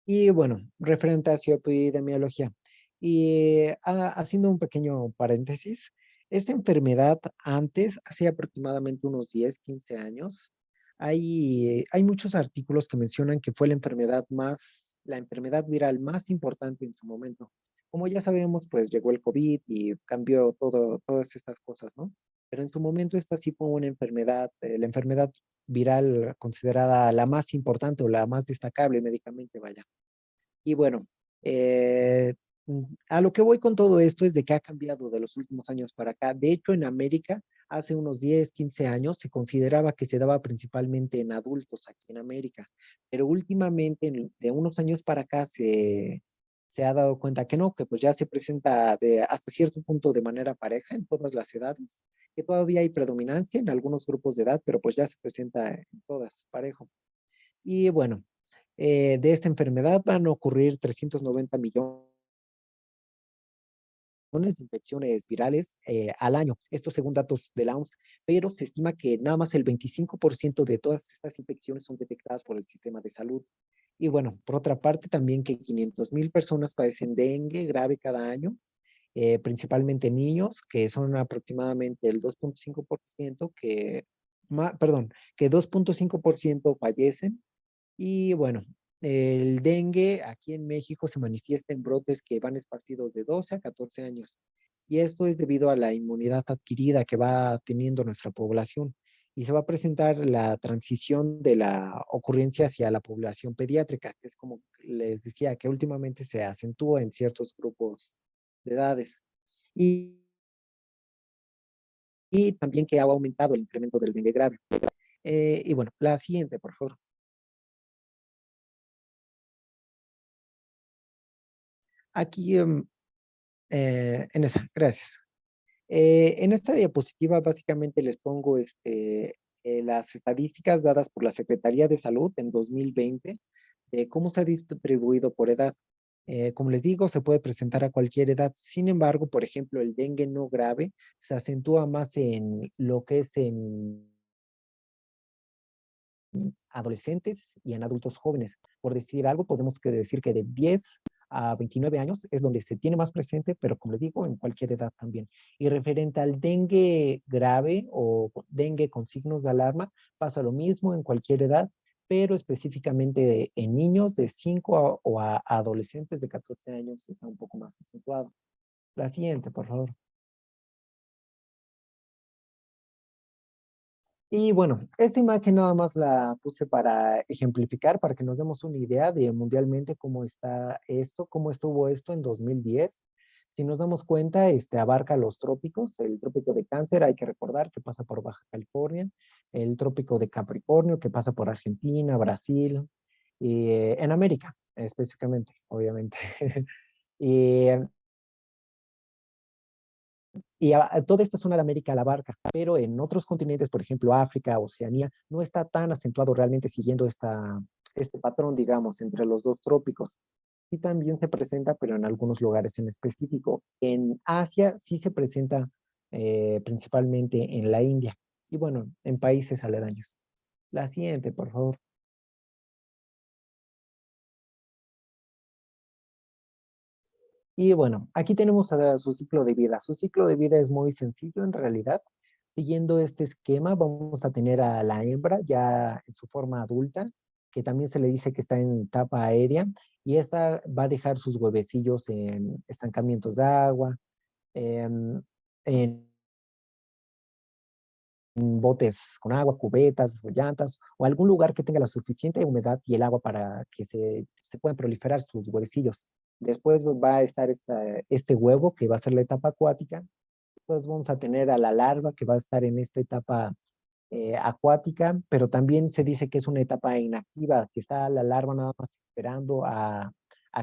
Y bueno, referente a su epidemiología. Y haciendo un pequeño paréntesis, esta enfermedad antes, hace aproximadamente unos 10, 15 años, hay muchos artículos que mencionan que fue la enfermedad viral más importante en su momento. Como ya sabemos, pues llegó el COVID y cambió todas estas cosas, ¿no? Pero en su momento esta sí fue una enfermedad, la enfermedad viral considerada la más importante o la más destacable médicamente, vaya. Y bueno, eh, a lo que voy con todo esto es de que ha cambiado de los últimos años para acá. De hecho, en América, hace unos 10, 15 años, se consideraba que se daba principalmente en adultos aquí en América, pero últimamente, de unos años para acá, se ha dado cuenta que no, que pues ya se presenta hasta cierto punto de manera pareja en todas las edades, que todavía hay predominancia en algunos grupos de edad, pero pues ya se presenta en todas parejo. Y bueno, de esta enfermedad van a ocurrir 390 millones de infecciones virales al año. Esto según datos de la OMS, pero se estima que nada más el 25% de todas estas infecciones son detectadas por el sistema de salud. Y bueno, por otra parte, también que 500,000 personas padecen dengue grave cada año, principalmente niños, que son aproximadamente el 2.5%, que 2.5% fallecen. Y bueno, el dengue aquí en México se manifiesta en brotes que van esparcidos de 12 a 14 años. Y esto es debido a la inmunidad adquirida que va teniendo nuestra población. Y se va a presentar la transición de la ocurrencia hacia la población pediátrica, que es como les decía, que últimamente se acentúa en ciertos grupos de edades. Y, y también que ha aumentado el incremento del dengue grave. Y bueno, la siguiente, por favor. Aquí en esa, gracias. En esta diapositiva básicamente les pongo las estadísticas dadas por la Secretaría de Salud en 2020 de cómo se ha distribuido por edad. Como les digo, se puede presentar a cualquier edad. Sin embargo, por ejemplo, el dengue no grave se acentúa más en lo que es en adolescentes y en adultos jóvenes. Por decir algo, podemos decir que de 10 a 29 años es donde se tiene más presente, pero como les digo, en cualquier edad también. Y referente al dengue grave o dengue con signos de alarma, pasa lo mismo en cualquier edad, pero específicamente en niños de 5 o a adolescentes de 14 años está un poco más acentuado. La siguiente, por favor. Y bueno, esta imagen nada más la puse para ejemplificar, para que nos demos una idea de mundialmente cómo está esto, cómo estuvo esto en 2010. Si nos damos cuenta, abarca los trópicos, el trópico de Cáncer, hay que recordar que pasa por Baja California, el trópico de Capricornio, que pasa por Argentina, Brasil, y en América, específicamente, obviamente. Y toda esta zona de América la abarca, pero en otros continentes, por ejemplo, África, Oceanía, no está tan acentuado realmente siguiendo este patrón, digamos, entre los dos trópicos. Sí también se presenta, pero en algunos lugares en específico. En Asia sí se presenta principalmente en la India y bueno, en países aledaños. La siguiente, por favor. Y bueno, aquí tenemos su ciclo de vida. Su ciclo de vida es muy sencillo en realidad. Siguiendo este esquema, vamos a tener a la hembra ya en su forma adulta, que también se le dice que está en etapa aérea, y esta va a dejar sus huevecillos en estancamientos de agua, em, en botes con agua, cubetas o llantas, o algún lugar que tenga la suficiente humedad y el agua para que se puedan proliferar sus huevecillos. Después va a estar este huevo, que va a ser la etapa acuática. Después vamos a tener a la larva, que va a estar en esta etapa acuática, pero también se dice que es una etapa inactiva, que está la larva nada más esperando a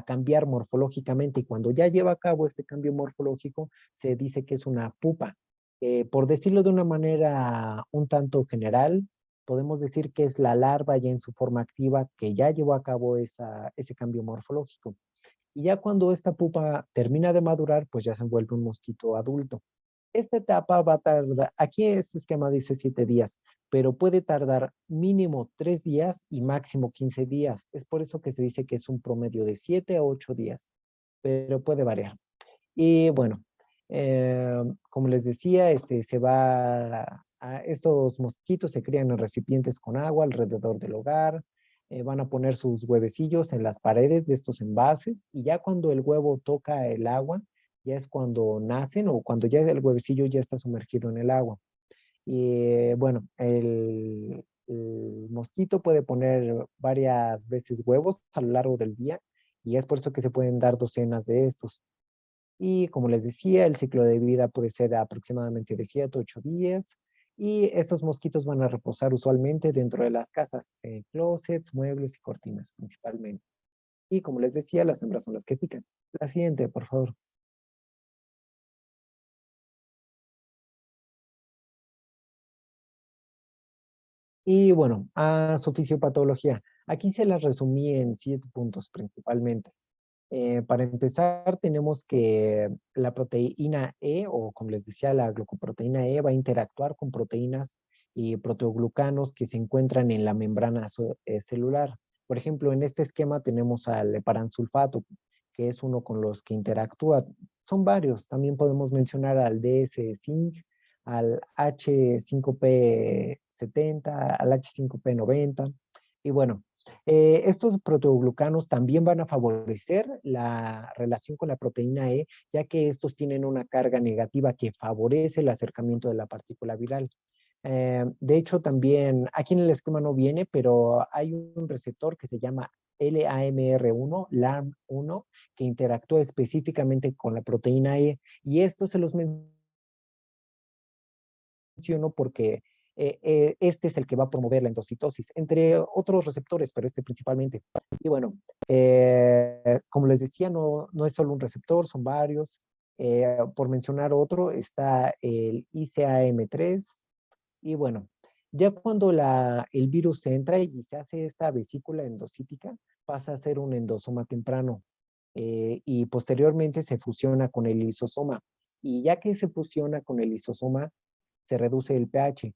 cambiar morfológicamente. Y cuando ya lleva a cabo este cambio morfológico, se dice que es una pupa. Por decirlo de una manera un tanto general, podemos decir que es la larva ya en su forma activa que ya llevó a cabo ese cambio morfológico. Y ya cuando esta pupa termina de madurar, pues ya se vuelve un mosquito adulto. Esta etapa va a tardar, aquí este esquema dice 7 días, pero puede tardar mínimo 3 días y máximo 15 días. Es por eso que se dice que es un promedio de 7 a 8 días, pero puede variar. Y bueno, como les decía, estos mosquitos se crían en recipientes con agua alrededor del hogar, van a poner sus huevecillos en las paredes de estos envases y ya cuando el huevo toca el agua, ya es cuando nacen o cuando ya el huevecillo ya está sumergido en el agua. Y bueno, el mosquito puede poner varias veces huevos a lo largo del día y es por eso que se pueden dar docenas de estos. Y como les decía, el ciclo de vida puede ser aproximadamente de 7 a 8 días. Y estos mosquitos van a reposar usualmente dentro de las casas, closets, muebles y cortinas principalmente. Y como les decía, las hembras son las que pican. La siguiente, por favor. Y bueno, a su fisiopatología. Aquí se las resumí en 7 puntos principalmente. Para empezar, tenemos que la proteína E, o como les decía, la glucoproteína E, va a interactuar con proteínas y proteoglucanos que se encuentran en la membrana celular. Por ejemplo, en este esquema tenemos al heparansulfato, que es uno con los que interactúa. Son varios. También podemos mencionar al DS-Zinc, al H5P70, al H5P90. Y bueno, estos proteoglucanos también van a favorecer la relación con la proteína E, ya que estos tienen una carga negativa que favorece el acercamiento de la partícula viral. De hecho, también, aquí en el esquema no viene, pero hay un receptor que se llama LAMR1, LAM1, que interactúa específicamente con la proteína E, y esto se los menciono porque este es el que va a promover la endocitosis, entre otros receptores, pero este principalmente. Y bueno, como les decía, no es solo un receptor, son varios. Por mencionar otro, está el ICAM3. Y bueno, Ya cuando el virus entra y se hace esta vesícula endocítica, pasa a ser un endosoma temprano y posteriormente se fusiona con el lisosoma. Y ya que se fusiona con el lisosoma, se reduce el pH.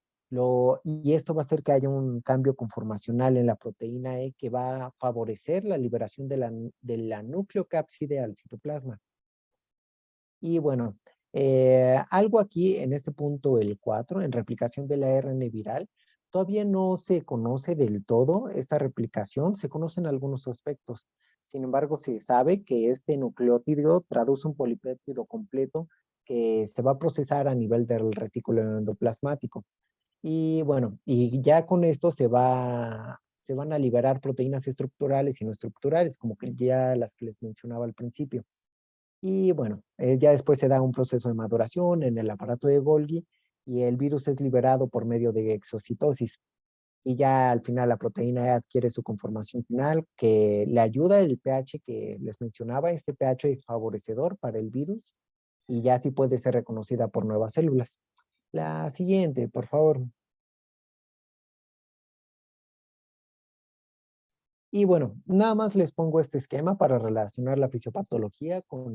Y esto va a hacer que haya un cambio conformacional en la proteína E que va a favorecer la liberación de la nucleocápside al citoplasma. Y bueno, algo aquí en este punto, el 4, en replicación de la ARN viral, todavía no se conoce del todo esta replicación, se conocen algunos aspectos. Sin embargo, se sabe que este nucleótido traduce un polipéptido completo que se va a procesar a nivel del retículo endoplasmático. Y bueno, y ya con esto se van a liberar proteínas estructurales y no estructurales, como que ya las que les mencionaba al principio. Y bueno, ya después se da un proceso de maduración en el aparato de Golgi y el virus es liberado por medio de exocitosis. Y ya al final la proteína E adquiere su conformación final que le ayuda el pH que les mencionaba, este pH favorecedor para el virus, y ya así puede ser reconocida por nuevas células. La siguiente, por favor. Y bueno, nada más les pongo este esquema para relacionar la fisiopatología con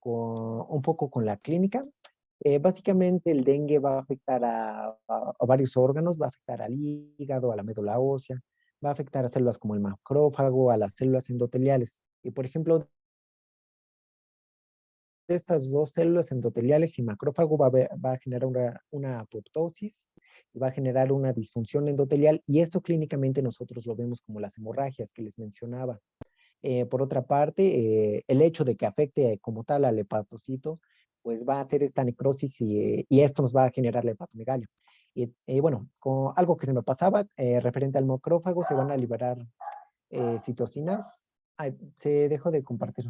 un poco con la clínica. Básicamente el dengue va a afectar a varios órganos, va a afectar al hígado, a la médula ósea, va a afectar a células como el macrófago, a las células endoteliales. Y por ejemplo, de estas dos células endoteliales y macrófago va a generar una apoptosis y va a generar una disfunción endotelial y esto clínicamente nosotros lo vemos como las hemorragias que les mencionaba. Por otra parte, el hecho de que afecte como tal al hepatocito, pues va a hacer esta necrosis y esto nos va a generar la hepatomegalia. Y bueno, con algo que se me pasaba, referente al macrófago, se van a liberar citocinas. Ay, se dejó de compartir.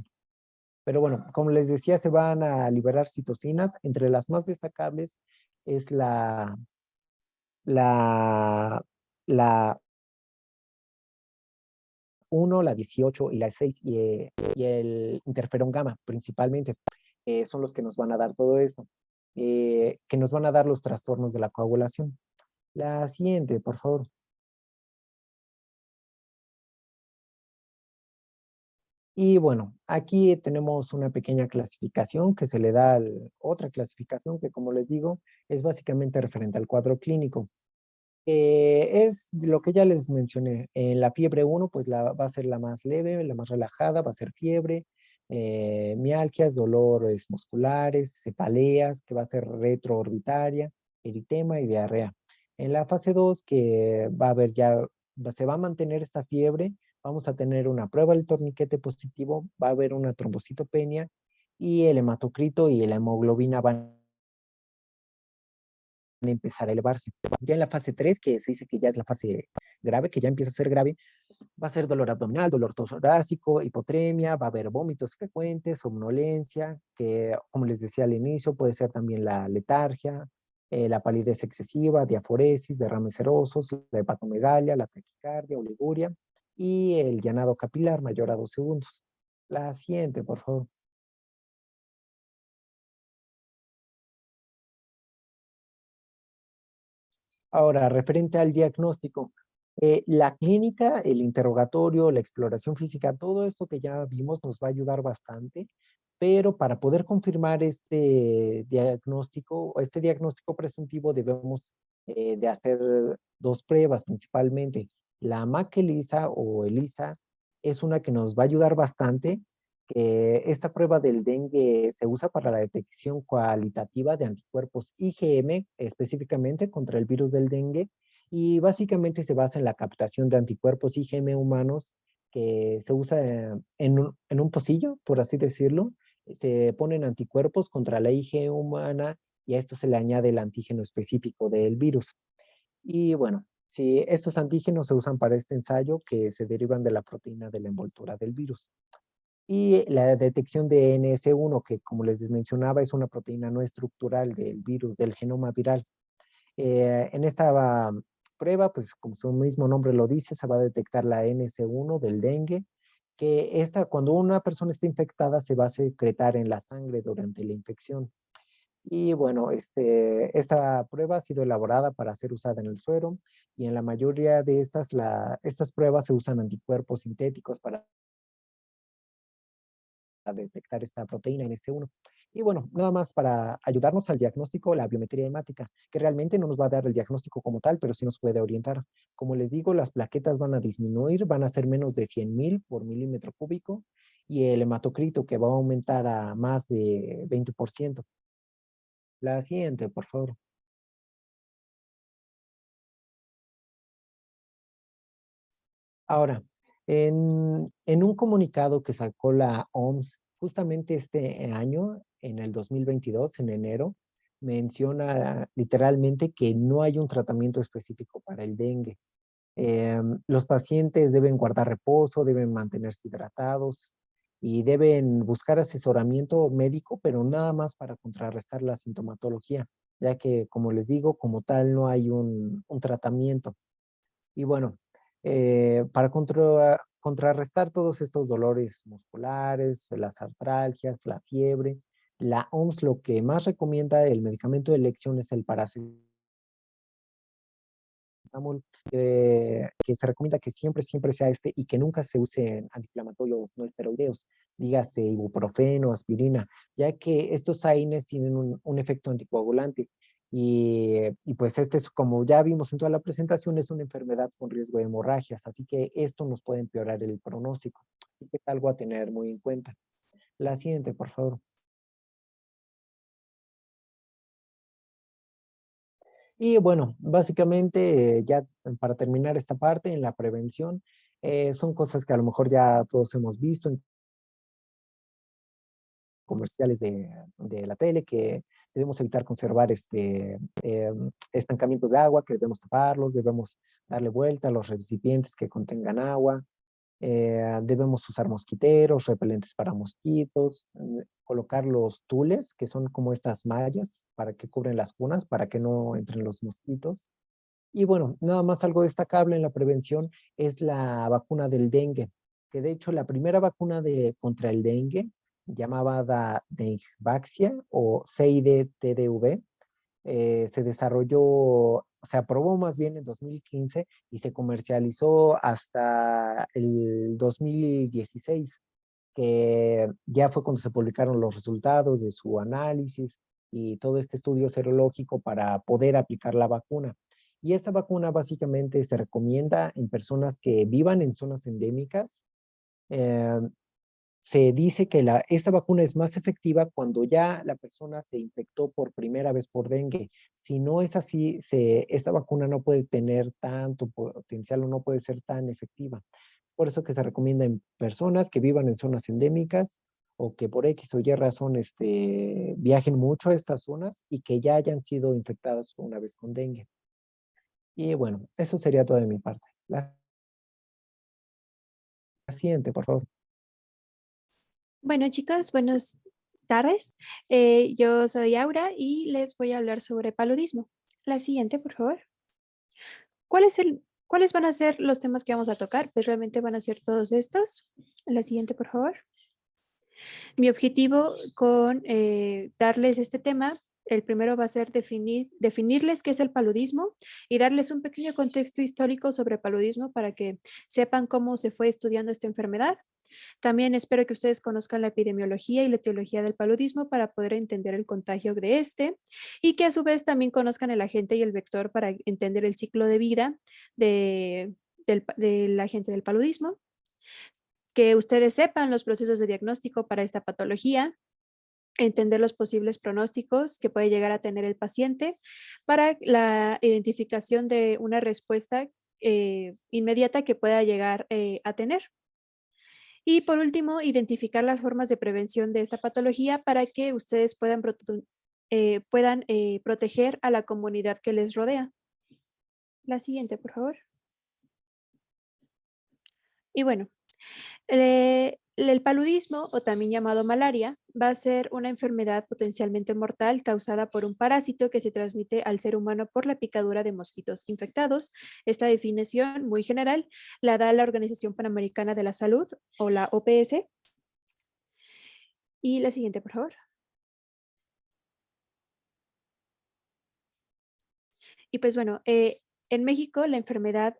Pero bueno, como les decía, se van a liberar citocinas. Entre las más destacables es la, la 1, la 18 y la 6 y el interferón gamma principalmente. Son los que nos van a dar todo esto, que nos van a dar los trastornos de la coagulación. La siguiente, por favor. Y bueno, aquí tenemos una pequeña clasificación que se le da otra clasificación que, como les digo, es básicamente referente al cuadro clínico. Es lo que ya les mencioné. En la fiebre 1, pues va a ser la más leve, la más relajada, va a ser fiebre, mialgias, dolores musculares, cefaleas, que va a ser retroorbitaria, eritema y diarrea. En la fase 2, que va a haber ya, se va a mantener esta fiebre, vamos a tener una prueba del torniquete positivo, va a haber una trombocitopenia y el hematocrito y la hemoglobina van a empezar a elevarse. Ya en la fase 3, que se dice que ya es la fase grave, que ya empieza a ser grave, va a ser dolor abdominal, dolor torácico, hipotremia, va a haber vómitos frecuentes, somnolencia, que como les decía al inicio, puede ser también la letargia, la palidez excesiva, diaforesis, derrames serosos, la hepatomegalia, la taquicardia, oliguria y el llanado capilar mayor a 2 segundos. La siguiente, por favor. Ahora, referente al diagnóstico, la clínica, el interrogatorio, la exploración física, todo esto que ya vimos nos va a ayudar bastante, pero para poder confirmar este diagnóstico presuntivo debemos de hacer dos pruebas principalmente. La MAC ELISA o ELISA es una que nos va a ayudar bastante. Esta prueba del dengue se usa para la detección cualitativa de anticuerpos IgM, específicamente contra el virus del dengue, y básicamente se basa en la captación de anticuerpos IgM humanos que se usa en un pocillo, por así decirlo. Se ponen anticuerpos contra la IgM humana y a esto se le añade el antígeno específico del virus. Y bueno, si estos antígenos se usan para este ensayo que se derivan de la proteína de la envoltura del virus. Y la detección de NS1, que como les mencionaba, es una proteína no estructural del virus, del genoma viral. En esta prueba, pues como su mismo nombre lo dice, se va a detectar la NS1 del dengue, que cuando una persona está infectada se va a secretar en la sangre durante la infección. Y bueno, esta prueba ha sido elaborada para ser usada en el suero y en la mayoría de estas pruebas se usan anticuerpos sintéticos para detectar esta proteína NS1. Y bueno, nada más para ayudarnos al diagnóstico, la biometría hemática, que realmente no nos va a dar el diagnóstico como tal, pero sí nos puede orientar. Como les digo, las plaquetas van a disminuir, van a ser menos de 100.000 por milímetro cúbico, y el hematocrito que va a aumentar a más de 20%. La siguiente, por favor. Ahora, en un comunicado que sacó la OMS justamente este año, en el 2022, en enero, menciona literalmente que no hay un tratamiento específico para el dengue. Los pacientes deben guardar reposo, deben mantenerse hidratados y deben buscar asesoramiento médico, pero nada más para contrarrestar la sintomatología, ya que, como les digo, como tal no hay un tratamiento. Y bueno, para contrarrestar todos estos dolores musculares, las artralgias, la fiebre, la OMS lo que más recomienda, el medicamento de elección es el paracetamol, que se recomienda que siempre sea este y que nunca se usen antiinflamatorios no esteroideos, dígase ibuprofeno, aspirina, ya que estos AINES tienen un efecto anticoagulante. Y pues este es, como ya vimos en toda la presentación, es una enfermedad con riesgo de hemorragias, así que esto nos puede empeorar el pronóstico. Así que es algo a tener muy en cuenta. La siguiente, por favor. Y bueno, básicamente ya para terminar esta parte en la prevención, son cosas que a lo mejor ya todos hemos visto en comerciales de la tele, que debemos evitar conservar estancamientos de agua, que debemos taparlos, debemos darle vuelta a los recipientes que contengan agua, debemos usar mosquiteros, repelentes para mosquitos, colocar los tules, que son como estas mallas para que cubren las cunas, para que no entren los mosquitos. Y bueno, nada más algo destacable en la prevención es la vacuna del dengue, que de hecho la primera vacuna contra el dengue, llamada Dengvaxia o CID-TDV, se desarrolló, se aprobó más bien en 2015 y se comercializó hasta el 2016, que ya fue cuando se publicaron los resultados de su análisis y todo este estudio serológico para poder aplicar la vacuna. Y esta vacuna básicamente se recomienda en personas que vivan en zonas endémicas. Eh, Se dice que esta vacuna es más efectiva cuando ya la persona se infectó por primera vez por dengue. Si no es así, esta vacuna no puede tener tanto potencial o no puede ser tan efectiva. Por eso que se recomienda en personas que vivan en zonas endémicas o que por X o Y razón viajen mucho a estas zonas y que ya hayan sido infectadas una vez con dengue. Y bueno, eso sería todo de mi parte. La siguiente, por favor. Bueno, chicas, buenas tardes. Yo soy Aura y les voy a hablar sobre paludismo. La siguiente, por favor. ¿Cuáles van a ser los temas que vamos a tocar? Pues realmente van a ser todos estos. La siguiente, por favor. Mi objetivo con darles este tema, el primero va a ser definirles qué es el paludismo y darles un pequeño contexto histórico sobre paludismo para que sepan cómo se fue estudiando esta enfermedad. También espero que ustedes conozcan la epidemiología y la etiología del paludismo para poder entender el contagio de este y que a su vez también conozcan el agente y el vector para entender el ciclo de vida del agente del paludismo. Que ustedes sepan los procesos de diagnóstico para esta patología, entender los posibles pronósticos que puede llegar a tener el paciente para la identificación de una respuesta inmediata que pueda llegar a tener. Y por último, identificar las formas de prevención de esta patología para que ustedes puedan proteger a la comunidad que les rodea. La siguiente, por favor. Y bueno, el paludismo, o también llamado malaria, va a ser una enfermedad potencialmente mortal causada por un parásito que se transmite al ser humano por la picadura de mosquitos infectados. Esta definición muy general la da la Organización Panamericana de la Salud, o la OPS. Y la siguiente, por favor. Y pues bueno, en México la enfermedad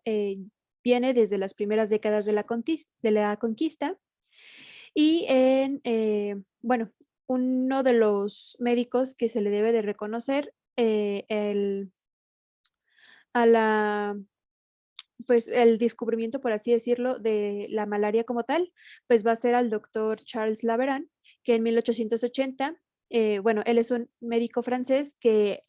viene desde las primeras décadas de la conquista y bueno, uno de los médicos que se le debe de reconocer a la, pues el descubrimiento, por así decirlo, de la malaria como tal, pues va a ser al doctor Charles Laveran, que en 1880, bueno, él es un médico francés que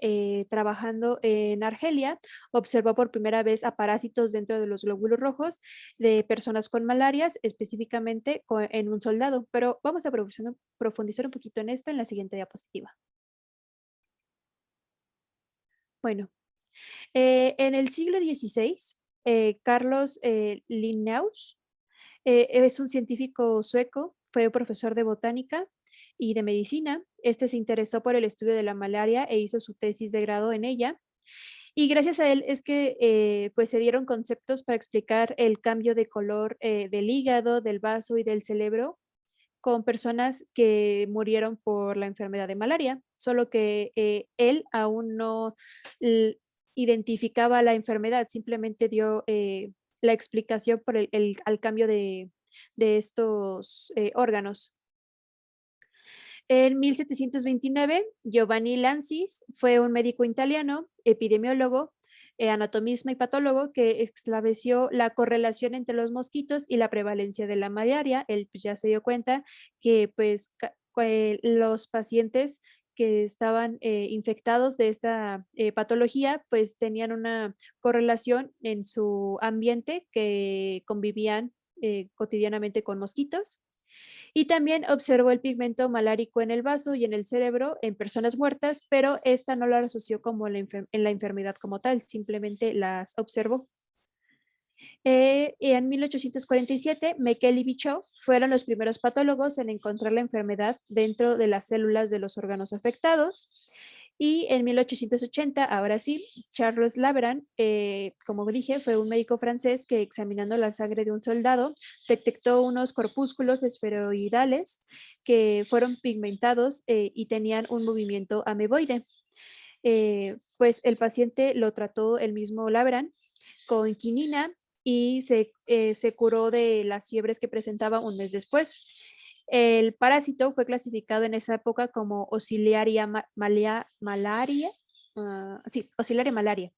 trabajando en Argelia observó por primera vez a parásitos dentro de los glóbulos rojos de personas con malarias, específicamente en un soldado. Pero vamos a profundizar un poquito en esto en la siguiente diapositiva. Bueno, en el siglo XVI, Carlos Linnaeus es un científico sueco, fue profesor de botánica y de medicina. Este se interesó por el estudio de la malaria e hizo su tesis de grado en ella. Y gracias a él es que pues se dieron conceptos para explicar el cambio de color del hígado, del vaso y del cerebro con personas que murieron por la enfermedad de malaria, solo que él aún no identificaba la enfermedad, simplemente dio la explicación por al cambio de estos órganos. En 1729, Giovanni Lancis fue un médico italiano, epidemiólogo, anatomista y patólogo que estableció la correlación entre los mosquitos y la prevalencia de la malaria. Él pues, ya se dio cuenta que pues, los pacientes que estaban infectados de esta patología pues tenían una correlación en su ambiente que convivían cotidianamente con mosquitos. Y también observó el pigmento malárico en el vaso y en el cerebro en personas muertas, pero esta no la asoció como en la enfermedad como tal, simplemente las observó. En 1847, Meckel y Bichot fueron los primeros patólogos en encontrar la enfermedad dentro de las células de los órganos afectados. Y en 1880, ahora sí, Charles Laveran, como dije, fue un médico francés que examinando la sangre de un soldado detectó unos corpúsculos esferoidales que fueron pigmentados y tenían un movimiento ameboide. Pues el paciente lo trató el mismo Laveran con quinina y se curó de las fiebres que presentaba un mes después. El parásito fue clasificado en esa época como Oscillaria malaria. Sí, Oscillaria malaria.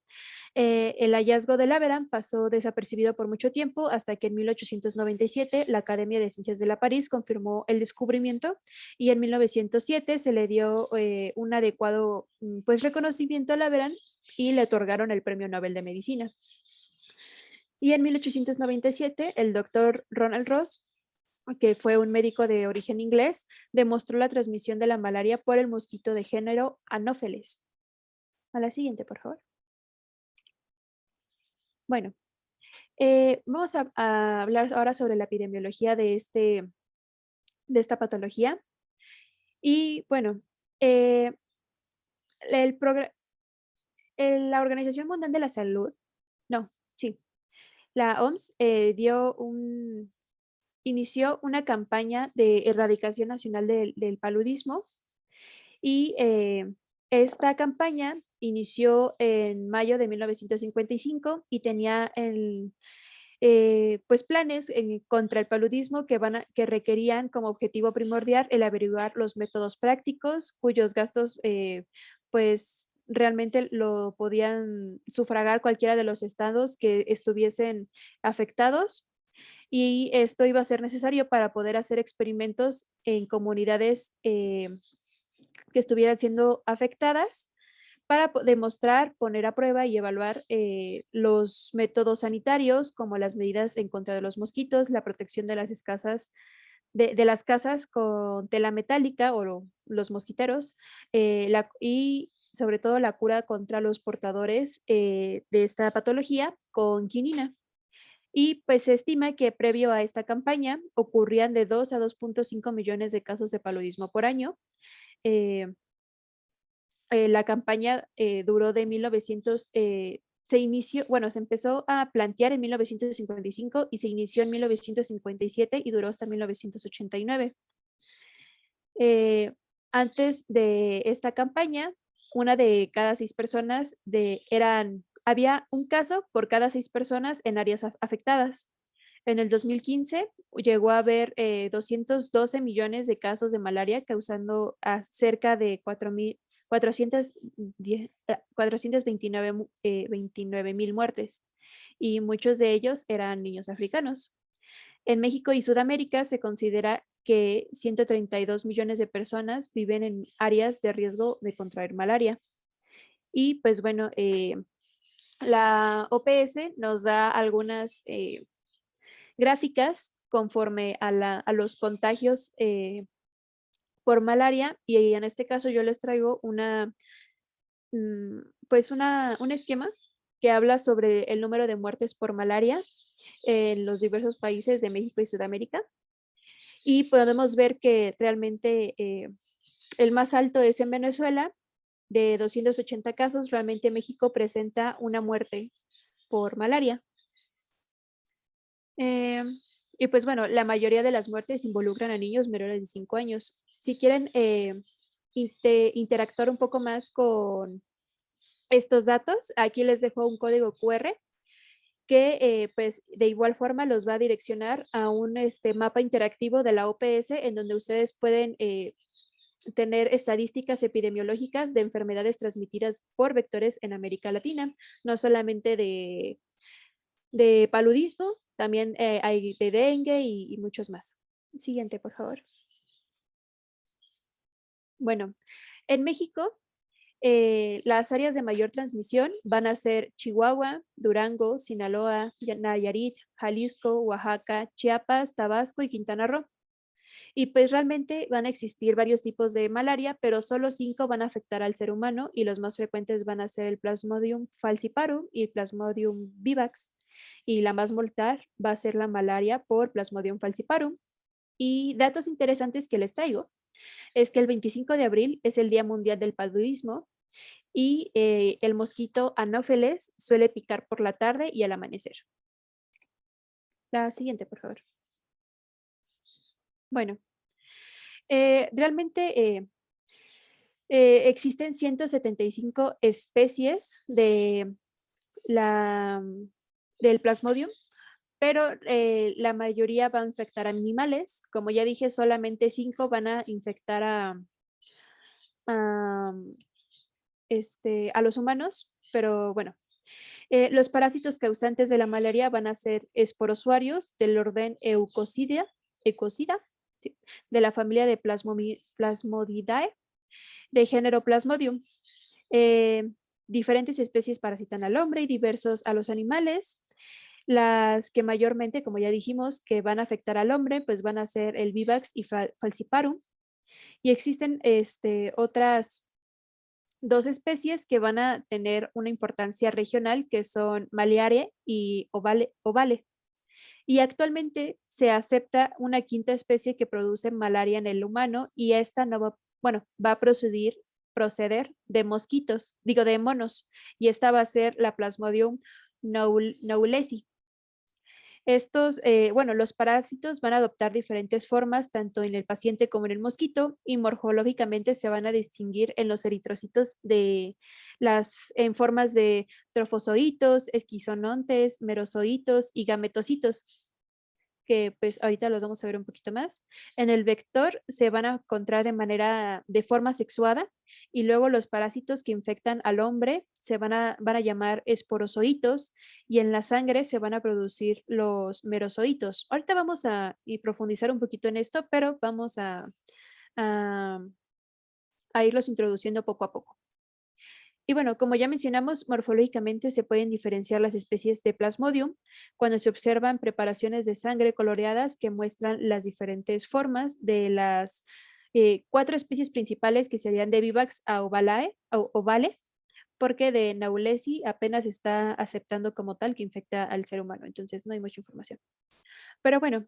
El hallazgo de Laveran pasó desapercibido por mucho tiempo hasta que en 1897 la Academia de Ciencias de la París confirmó el descubrimiento y en 1907 se le dio un adecuado pues, reconocimiento a Laveran y le otorgaron el Premio Nobel de Medicina. Y en 1897 el doctor Ronald Ross, que fue un médico de origen inglés, demostró la transmisión de la malaria por el mosquito de género Anopheles. A la siguiente, por favor. Bueno, vamos a hablar ahora sobre la epidemiología de esta patología. Y bueno, la Organización Mundial de la Salud, la OMS inició una campaña de erradicación nacional del paludismo y esta campaña inició en mayo de 1955 y tenía pues planes contra el paludismo que requerían como objetivo primordial el averiguar los métodos prácticos cuyos gastos pues realmente lo podían sufragar cualquiera de los estados que estuviesen afectados. Y esto iba a ser necesario para poder hacer experimentos en comunidades que estuvieran siendo afectadas para demostrar, poner a prueba y evaluar los métodos sanitarios como las medidas en contra de los mosquitos, la protección de las casas, de las casas con tela metálica o los mosquiteros y sobre todo la cura contra los portadores de esta patología con quinina. Y pues se estima que previo a esta campaña ocurrían de 2 a 2.5 millones de casos de paludismo por año. La campaña duró de 1900, se empezó a plantear en 1955 y se inició en 1957 y duró hasta 1989. Antes de esta campaña, una de cada 6 personas había un caso por cada 6 personas en áreas afectadas. En el 2015 llegó a haber 212 millones de casos de malaria, causando a cerca de 429,000 muertes, y muchos de ellos eran niños africanos. En México y Sudamérica se considera que 132 millones de personas viven en áreas de riesgo de contraer malaria. Y pues bueno, la OPS nos da algunas gráficas conforme a los contagios por malaria, y en este caso yo les traigo un esquema que habla sobre el número de muertes por malaria en los diversos países de México y Sudamérica. Y podemos ver que realmente el más alto es en Venezuela, de 280 casos. Realmente México presenta una muerte por malaria. Y pues bueno, la mayoría de las muertes involucran a niños menores de 5 años. Si quieren interactuar un poco más con estos datos, aquí les dejo un código QR que pues de igual forma los va a direccionar a un mapa interactivo de la OPS, en donde ustedes pueden tener estadísticas epidemiológicas de enfermedades transmitidas por vectores en América Latina, no solamente de paludismo, también hay de dengue y muchos más. Siguiente, por favor. Bueno, en México, las áreas de mayor transmisión van a ser Chihuahua, Durango, Sinaloa, Nayarit, Jalisco, Oaxaca, Chiapas, Tabasco y Quintana Roo. Y pues realmente van a existir varios tipos de malaria, pero solo 5 van a afectar al ser humano, y los más frecuentes van a ser el Plasmodium falciparum y el Plasmodium vivax. Y la más mortal va a ser la malaria por Plasmodium falciparum. Y datos interesantes que les traigo es que el 25 de abril es el Día Mundial del Paludismo, y el mosquito Anófeles suele picar por la tarde y al amanecer. La siguiente, por favor. Bueno, realmente existen 175 especies del Plasmodium, pero la mayoría va a infectar a animales. Como ya dije, solamente 5 van a infectar a los humanos, pero bueno. Los parásitos causantes de la malaria van a ser esporozoarios del orden Eucocida, ¿sí?, de la familia de Plasmodidae, de género Plasmodium. Diferentes especies parasitan al hombre y diversos a los animales. Las que mayormente, como ya dijimos, que van a afectar al hombre, pues van a ser el Vivax y Falciparum. Y existen otras 2 especies que van a tener una importancia regional, que son Maliare y Ovale. Y actualmente se acepta una 5ª especie que produce malaria en el humano, y esta no va a proceder de mosquitos, de monos, y esta va a ser la Plasmodium knowlesi. Los parásitos van a adoptar diferentes formas tanto en el paciente como en el mosquito, y morfológicamente se van a distinguir en los eritrocitos en formas de trofozoitos, esquizonontes, merozoitos y gametocitos, que pues ahorita los vamos a ver un poquito más. En el vector se van a encontrar de forma sexuada, y luego los parásitos que infectan al hombre van a llamar esporozoitos, y en la sangre se van a producir los merozoitos. Ahorita vamos a profundizar un poquito en esto, pero vamos a irlos introduciendo poco a poco. Y bueno, como ya mencionamos, morfológicamente se pueden diferenciar las especies de Plasmodium cuando se observan preparaciones de sangre coloreadas que muestran las diferentes formas de las 4 especies principales, que serían de Vivax a Ovale, porque de Knowlesi apenas está aceptando como tal que infecta al ser humano, entonces no hay mucha información. Pero bueno,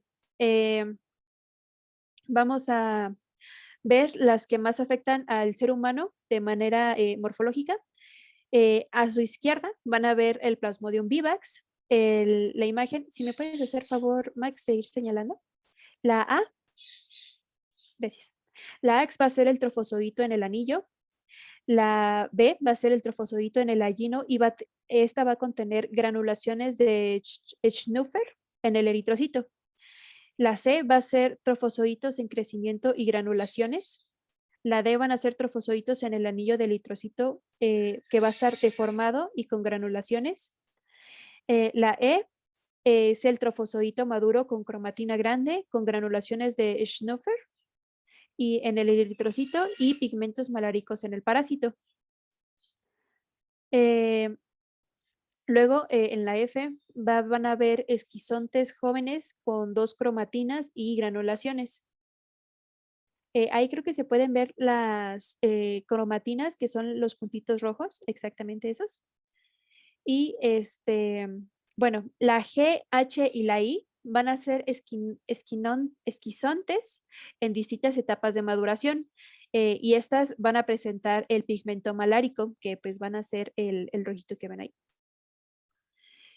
vamos a ver las que más afectan al ser humano de manera morfológica. A su izquierda van a ver el Plasmodium vivax. La imagen, si me puedes hacer favor, Max, de ir señalando. La A, gracias. La A va a ser el trofozoito en el anillo. La B va a ser el trofozoito en el allino y esta va a contener granulaciones de Schnupfer en el eritrocito. La C va a ser trofozoitos en crecimiento y granulaciones. La D van a ser trofozoitos en el anillo del eritrocito que va a estar deformado y con granulaciones. La E es el trofozoito maduro con cromatina grande, con granulaciones de Schnupfer y en el eritrocito y pigmentos maláricos en el parásito. Luego, en la F van a haber esquizontes jóvenes con 2 cromatinas y granulaciones. Ahí creo que se pueden ver las cromatinas, que son los puntitos rojos, exactamente esos. Y bueno, la G, H y la I van a ser esquizontes en distintas etapas de maduración. Y estas van a presentar el pigmento malárico, que pues van a ser el rojito que ven ahí.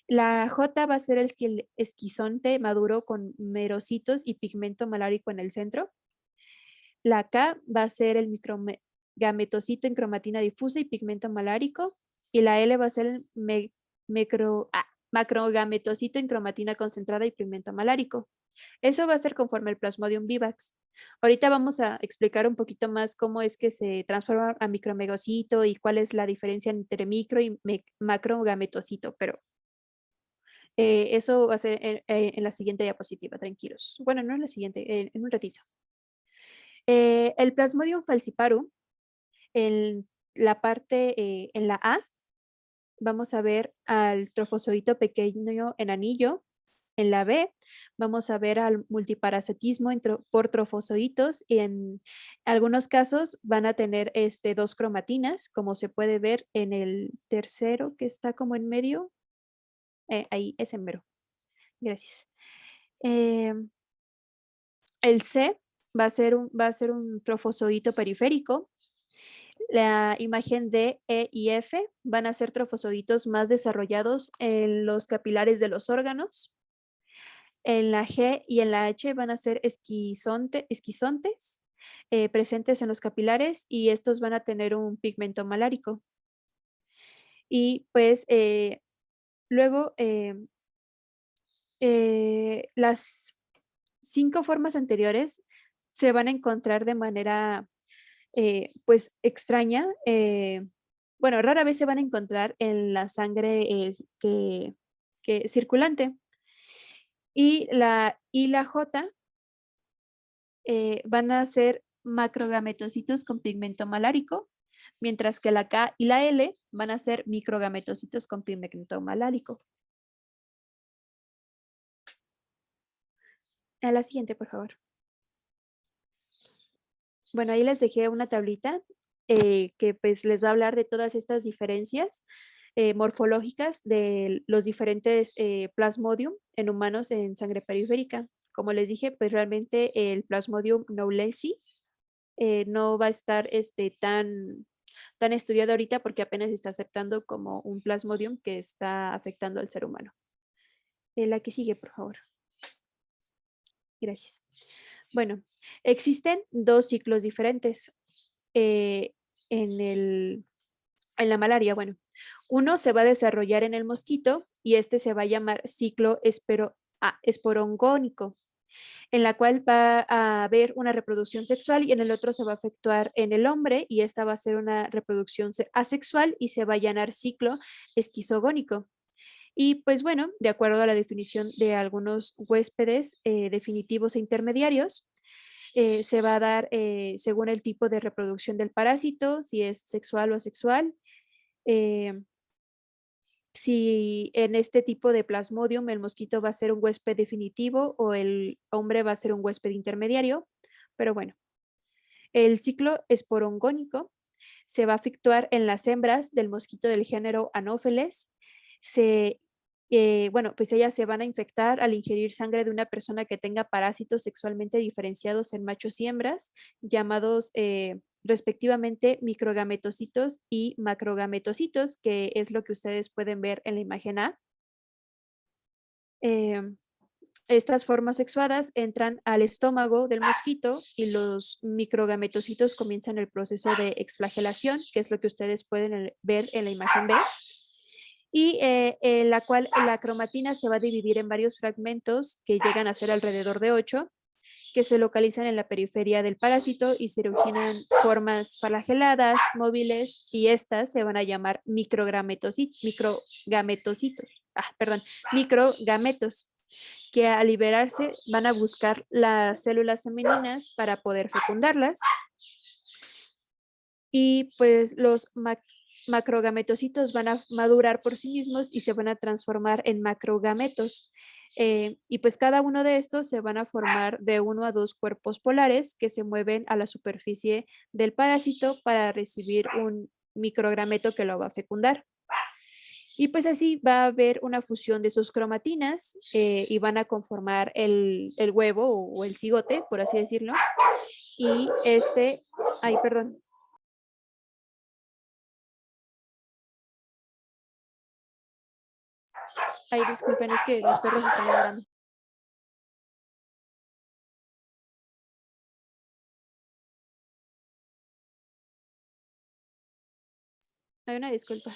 La J va a ser el esquizonte maduro con merocitos y pigmento malárico en el centro. La K va a ser el microgametocito en cromatina difusa y pigmento malárico. Y la L va a ser el macrogametocito en cromatina concentrada y pigmento malárico. Eso va a ser conforme el Plasmodium vivax. Ahorita vamos a explicar un poquito más cómo es que se transforma a micromegocito y cuál es la diferencia entre micro y macrogametocito, pero eso va a ser en la siguiente diapositiva, tranquilos. Bueno, no en la siguiente, en un ratito. El Plasmodium falciparum, en la parte, en la A, vamos a ver al trofozoito pequeño en anillo. En la B, vamos a ver al multiparasitismo por trofozoitos y en algunos casos van a tener 2 cromatinas, como se puede ver en el tercero que está como en medio. Ahí es en mero. Gracias. El C va a ser un trofozoito periférico. La imagen D, E y F van a ser trofozoitos más desarrollados en los capilares de los órganos. En la G y en la H van a ser esquizontes presentes en los capilares y estos van a tener un pigmento malárico. Y pues luego las 5 formas anteriores se van a encontrar de manera pues extraña. Bueno, rara vez se van a encontrar en la sangre que circulante. Y la I y la J van a ser macrogametocitos con pigmento malárico, mientras que la K y la L van a ser microgametocitos con pigmento malárico. A la siguiente, por favor. Bueno, ahí les dejé una tablita que pues les va a hablar de todas estas diferencias morfológicas de los diferentes Plasmodium en humanos en sangre periférica. Como les dije, pues realmente el Plasmodium knowlesi no va a estar tan estudiado ahorita porque apenas se está aceptando como un Plasmodium que está afectando al ser humano. La que sigue, por favor. Gracias. Bueno, existen 2 ciclos diferentes en la malaria. Bueno, uno se va a desarrollar en el mosquito y este se va a llamar ciclo esporongónico, en la cual va a haber una reproducción sexual y en el otro se va a efectuar en el hombre y esta va a ser una reproducción asexual y se va a llamar ciclo esquizogónico. Y pues bueno, de acuerdo a la definición de algunos huéspedes definitivos e intermediarios, se va a dar según el tipo de reproducción del parásito, si es sexual o asexual. Si en este tipo de Plasmodium el mosquito va a ser un huésped definitivo o el hombre va a ser un huésped intermediario. Pero bueno, el ciclo esporongónico se va a efectuar en las hembras del mosquito del género Anopheles. Bueno, pues ellas se van a infectar al ingerir sangre de una persona que tenga parásitos sexualmente diferenciados en machos y hembras, llamados respectivamente microgametocitos y macrogametocitos, que es lo que ustedes pueden ver en la imagen A. estas formas sexuadas entran al estómago del mosquito y los microgametocitos comienzan el proceso de exflagelación, que es lo que ustedes pueden ver en la imagen B, y en la cual la cromatina se va a dividir en varios fragmentos que llegan a ser alrededor de 8, que se localizan en la periferia del parásito y se originan formas flageladas, móviles, y estas se van a llamar microgametos, que al liberarse van a buscar las células femeninas para poder fecundarlas. Y pues los macrogametocitos van a madurar por sí mismos y se van a transformar en macrogametos. Y pues cada uno de estos se van a formar de 1 a 2 cuerpos polares que se mueven a la superficie del parásito para recibir un microgameto que lo va a fecundar. Y pues así va a haber una fusión de sus cromatinas y van a conformar el huevo o el cigote, por así decirlo. Y perdón. Ay, disculpen, es que los perros están ladrando. Hay una disculpa.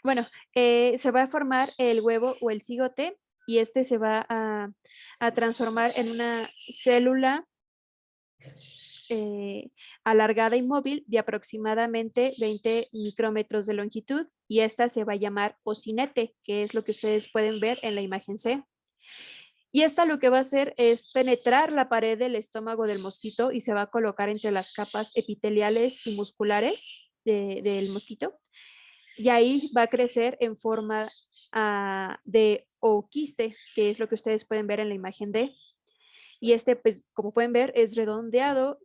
Bueno, se va a formar el huevo o el cigote y este se va a transformar en una célula alargada y móvil de aproximadamente 20 micrómetros de longitud y esta se va a llamar ocinete, que es lo que ustedes pueden ver en la imagen C. Y esta lo que va a hacer es penetrar la pared del estómago del mosquito y se va a colocar entre las capas epiteliales y musculares del mosquito. Y ahí va a crecer en forma de oquiste, que es lo que ustedes pueden ver en la imagen D. Y pues, como pueden ver, es redondeado,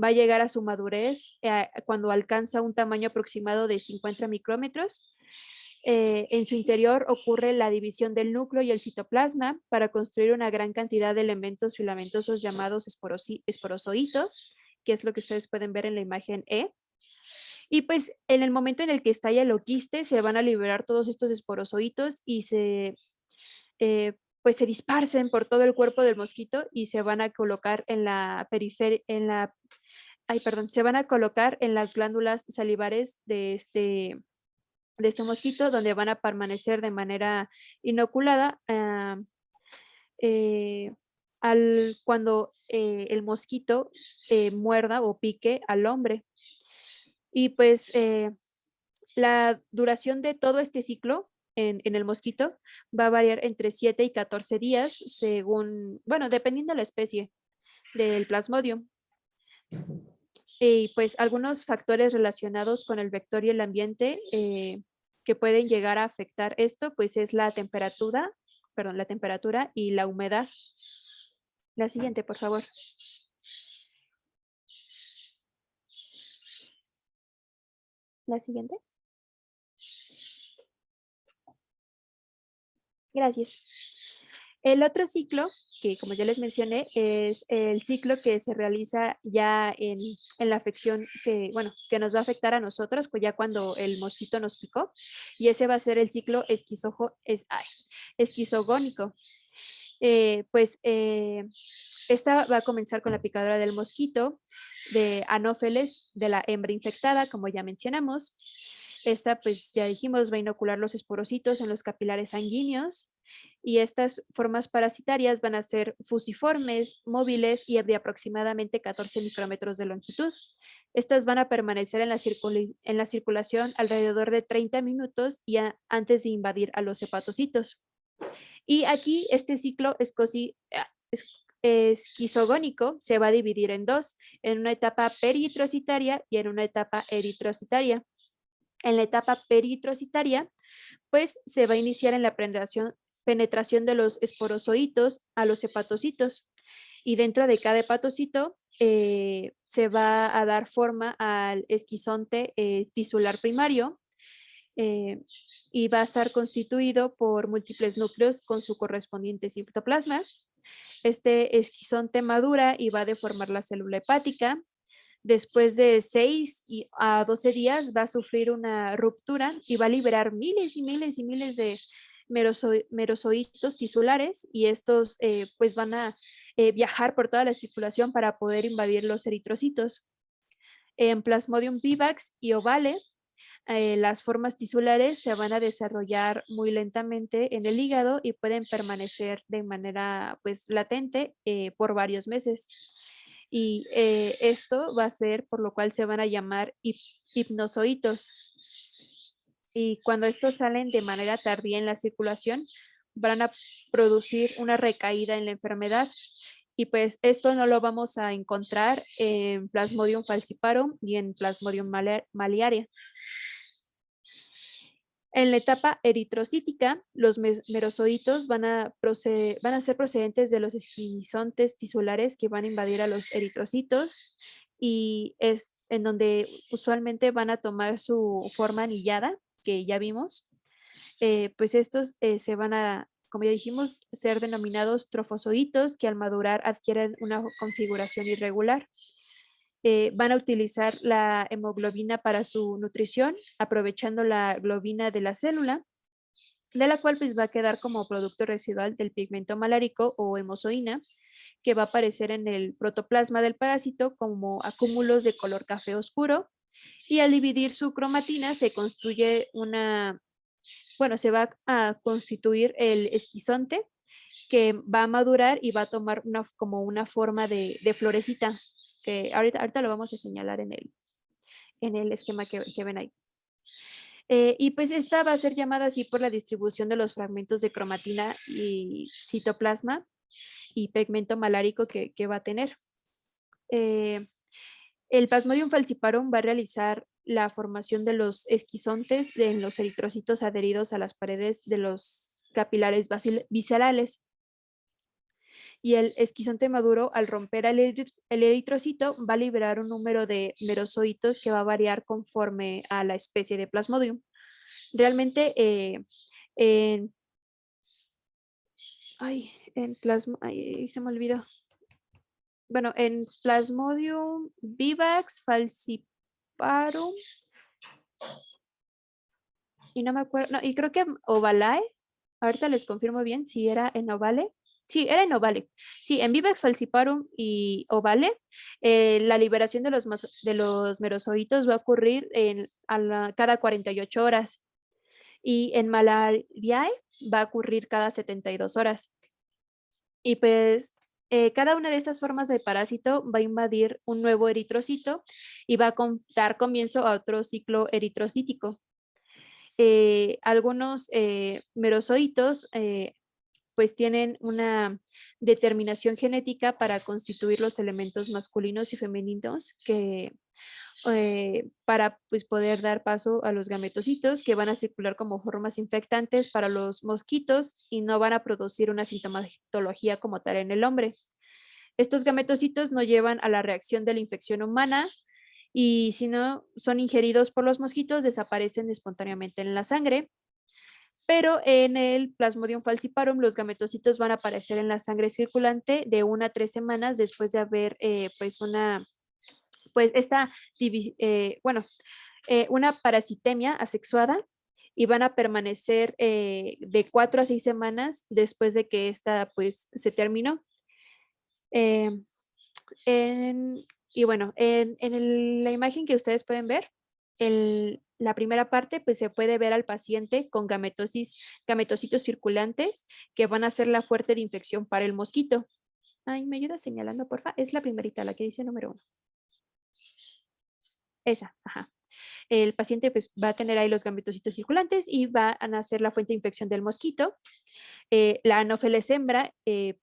va a llegar a su madurez cuando alcanza un tamaño aproximado de 50 micrómetros. En su interior ocurre la división del núcleo y el citoplasma para construir una gran cantidad de elementos filamentosos llamados esporozoitos, que es lo que ustedes pueden ver en la imagen E. Y pues en el momento en el que estalla el oquiste, se van a liberar todos estos esporozoitos y pues se dispersen por todo el cuerpo del mosquito y se van a colocar en la periferia, se van a colocar en las glándulas salivares de este mosquito, donde van a permanecer de manera inoculada cuando el mosquito muerda o pique al hombre. Y pues la duración de todo este ciclo en el mosquito va a variar entre 7 y 14 días, según, bueno, dependiendo de la especie del Plasmodium. Y pues algunos factores relacionados con el vector y el ambiente que pueden llegar a afectar esto, pues es la temperatura y la humedad. La siguiente, por favor. La siguiente. Gracias. El otro ciclo, que como ya les mencioné, es el ciclo que se realiza ya en la afección que nos va a afectar a nosotros, pues ya cuando el mosquito nos picó, y ese va a ser el ciclo esquizogónico. Esta va a comenzar con la picadura del mosquito, de Anófeles, de la hembra infectada, como ya mencionamos. Esta, pues ya dijimos, va a inocular los esporocitos en los capilares sanguíneos y estas formas parasitarias van a ser fusiformes, móviles y de aproximadamente 14 micrómetros de longitud. Estas van a permanecer en la circulación alrededor de 30 minutos y antes de invadir a los hepatocitos. Y aquí este ciclo esquizogónico se va a dividir en dos, en una etapa peritrocitaria y en una etapa eritrocitaria. En la etapa peritrocitaria, pues se va a iniciar en la penetración de los esporozoitos a los hepatocitos y dentro de cada hepatocito se va a dar forma al esquizonte tisular primario y va a estar constituido por múltiples núcleos con su correspondiente citoplasma. Este esquizonte madura y va a deformar la célula hepática. Después de 6 a 12 días va a sufrir una ruptura y va a liberar miles y miles y miles de merozoitos tisulares y estos pues van a viajar por toda la circulación para poder invadir los eritrocitos. En Plasmodium vivax y ovale, las formas tisulares se van a desarrollar muy lentamente en el hígado y pueden permanecer de manera pues latente por varios meses. Y esto va a ser por lo cual se van a llamar hipnozoitos. Y cuando estos salen de manera tardía en la circulación, van a producir una recaída en la enfermedad. Y pues esto no lo vamos a encontrar en Plasmodium falciparum y en Plasmodium maliaria. En la etapa eritrocítica, los merozoitos van a ser procedentes de los esquizontes tisulares que van a invadir a los eritrocitos y es en donde usualmente van a tomar su forma anillada, que ya vimos. Pues estos se van a, como ya dijimos, ser denominados trofozoitos que al madurar adquieren una configuración irregular. Van a utilizar la hemoglobina para su nutrición, aprovechando la globina de la célula, de la cual pues va a quedar como producto residual del pigmento malárico o hemozoína, que va a aparecer en el protoplasma del parásito como acúmulos de color café oscuro, y al dividir su cromatina se construye se va a constituir el esquizonte, que va a madurar y va a tomar como una forma de florecita, que ahorita lo vamos a señalar en el esquema que ven ahí. Y pues esta va a ser llamada así por la distribución de los fragmentos de cromatina y citoplasma y pigmento malárico que va a tener. El Plasmodium falciparum va a realizar la formación de los esquizontes en los eritrocitos adheridos a las paredes de los capilares viscerales. Y el esquizonte maduro, al romper el eritrocito, va a liberar un número de merozoitos que va a variar conforme a la especie de Plasmodium. Realmente, se me olvidó. Bueno, en Plasmodium vivax, falciparum, y no me acuerdo, no, y creo que ovalae, ahorita les confirmo bien si era en ovale. Sí, era en ovale. Sí, en vivax, falciparum y ovale, la liberación de los merozoitos va a ocurrir cada 48 horas. Y en malariae va a ocurrir cada 72 horas. Y pues cada una de estas formas de parásito va a invadir un nuevo eritrocito y va a dar comienzo a otro ciclo eritrocítico. Algunos merozoitos pues tienen una determinación genética para constituir los elementos masculinos y femeninos para pues, poder dar paso a los gametocitos que van a circular como formas infectantes para los mosquitos y no van a producir una sintomatología como tal en el hombre. Estos gametocitos no llevan a la reacción de la infección humana y si no son ingeridos por los mosquitos desaparecen espontáneamente en la sangre. Pero en el Plasmodium falciparum los gametocitos van a aparecer en la sangre circulante de 1 a 3 semanas después de haber una parasitemia asexuada y van a permanecer de 4 a 6 semanas después de que esta pues se terminó. Y bueno, en la imagen que ustedes pueden ver, la primera parte, pues se puede ver al paciente con gametocitos circulantes que van a ser la fuente de infección para el mosquito. Ay, ¿me ayuda señalando, porfa? Es la primerita, la que dice número 1. Esa, ajá. El paciente pues va a tener ahí los gametocitos circulantes y va a nacer la fuente de infección del mosquito. La Anopheles hembra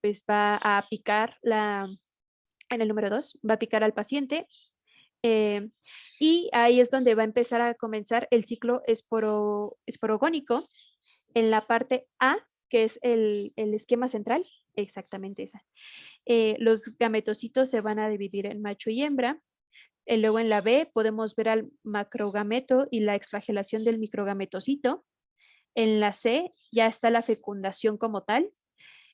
pues va a picar en el número 2, va a picar al paciente. Y ahí es donde va a empezar a comenzar el ciclo esporogónico en la parte A, que es el esquema central, exactamente esa. Los gametocitos se van a dividir en macho y hembra. Luego en la B podemos ver al macrogameto y la exflagelación del microgametocito. En la C ya está la fecundación como tal.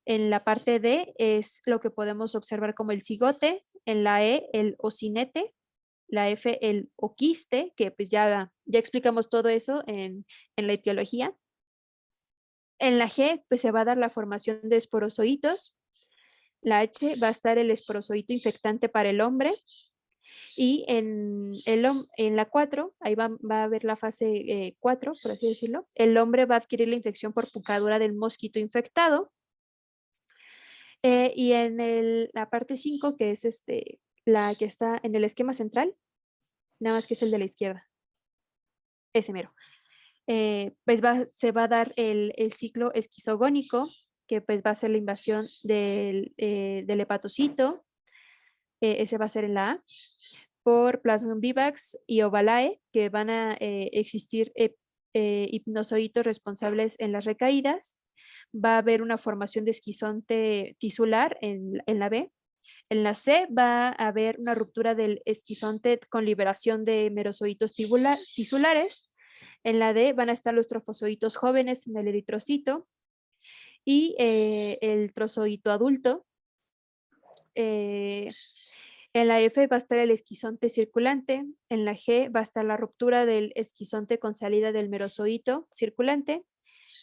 En la parte D es lo que podemos observar como el cigote. En la E el ocinete. La F el oquiste, que pues ya explicamos todo eso en la etiología. En la G, pues se va a dar la formación de esporozoitos. La H va a estar el esporozoito infectante para el hombre. Y en la 4, ahí va a haber la fase 4, por así decirlo, el hombre va a adquirir la infección por picadura del mosquito infectado. Y en la parte 5, que es la que está en el esquema central, nada más que es el de la izquierda, ese mero, pues se va a dar el ciclo esquizogónico, que pues va a ser la invasión del hepatocito, ese va a ser en la A, por Plasmodium vivax y Ovalae, que van a existir hipnozoitos responsables en las recaídas. Va a haber una formación de esquizonte tisular en la B. En la C va a haber una ruptura del esquizonte con liberación de merozoitos tisulares. En la D van a estar los trofozoitos jóvenes en el eritrocito y el trozoito adulto. En la F va a estar el esquizonte circulante. En la G va a estar la ruptura del esquizonte con salida del merozoito circulante.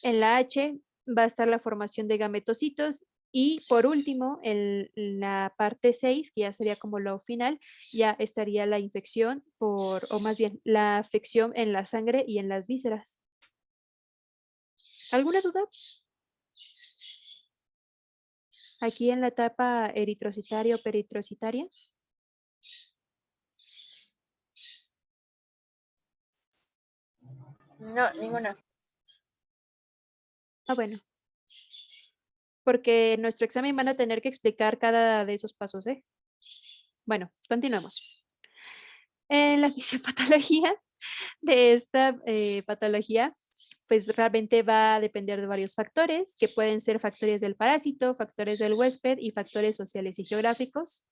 En la H va a estar la formación de gametocitos. Y por último, en la parte 6, que ya sería como lo final, ya estaría la infección o más bien, la afección en la sangre y en las vísceras. ¿Alguna duda? Aquí en la etapa eritrocitaria o peritrocitaria. No, ninguna. Ah, bueno. Porque en nuestro examen van a tener que explicar cada de esos pasos, ¿eh? Bueno, continuemos. En la fisiopatología de esta patología, pues realmente va a depender de varios factores, que pueden ser factores del parásito, factores del huésped y factores sociales y geográficos,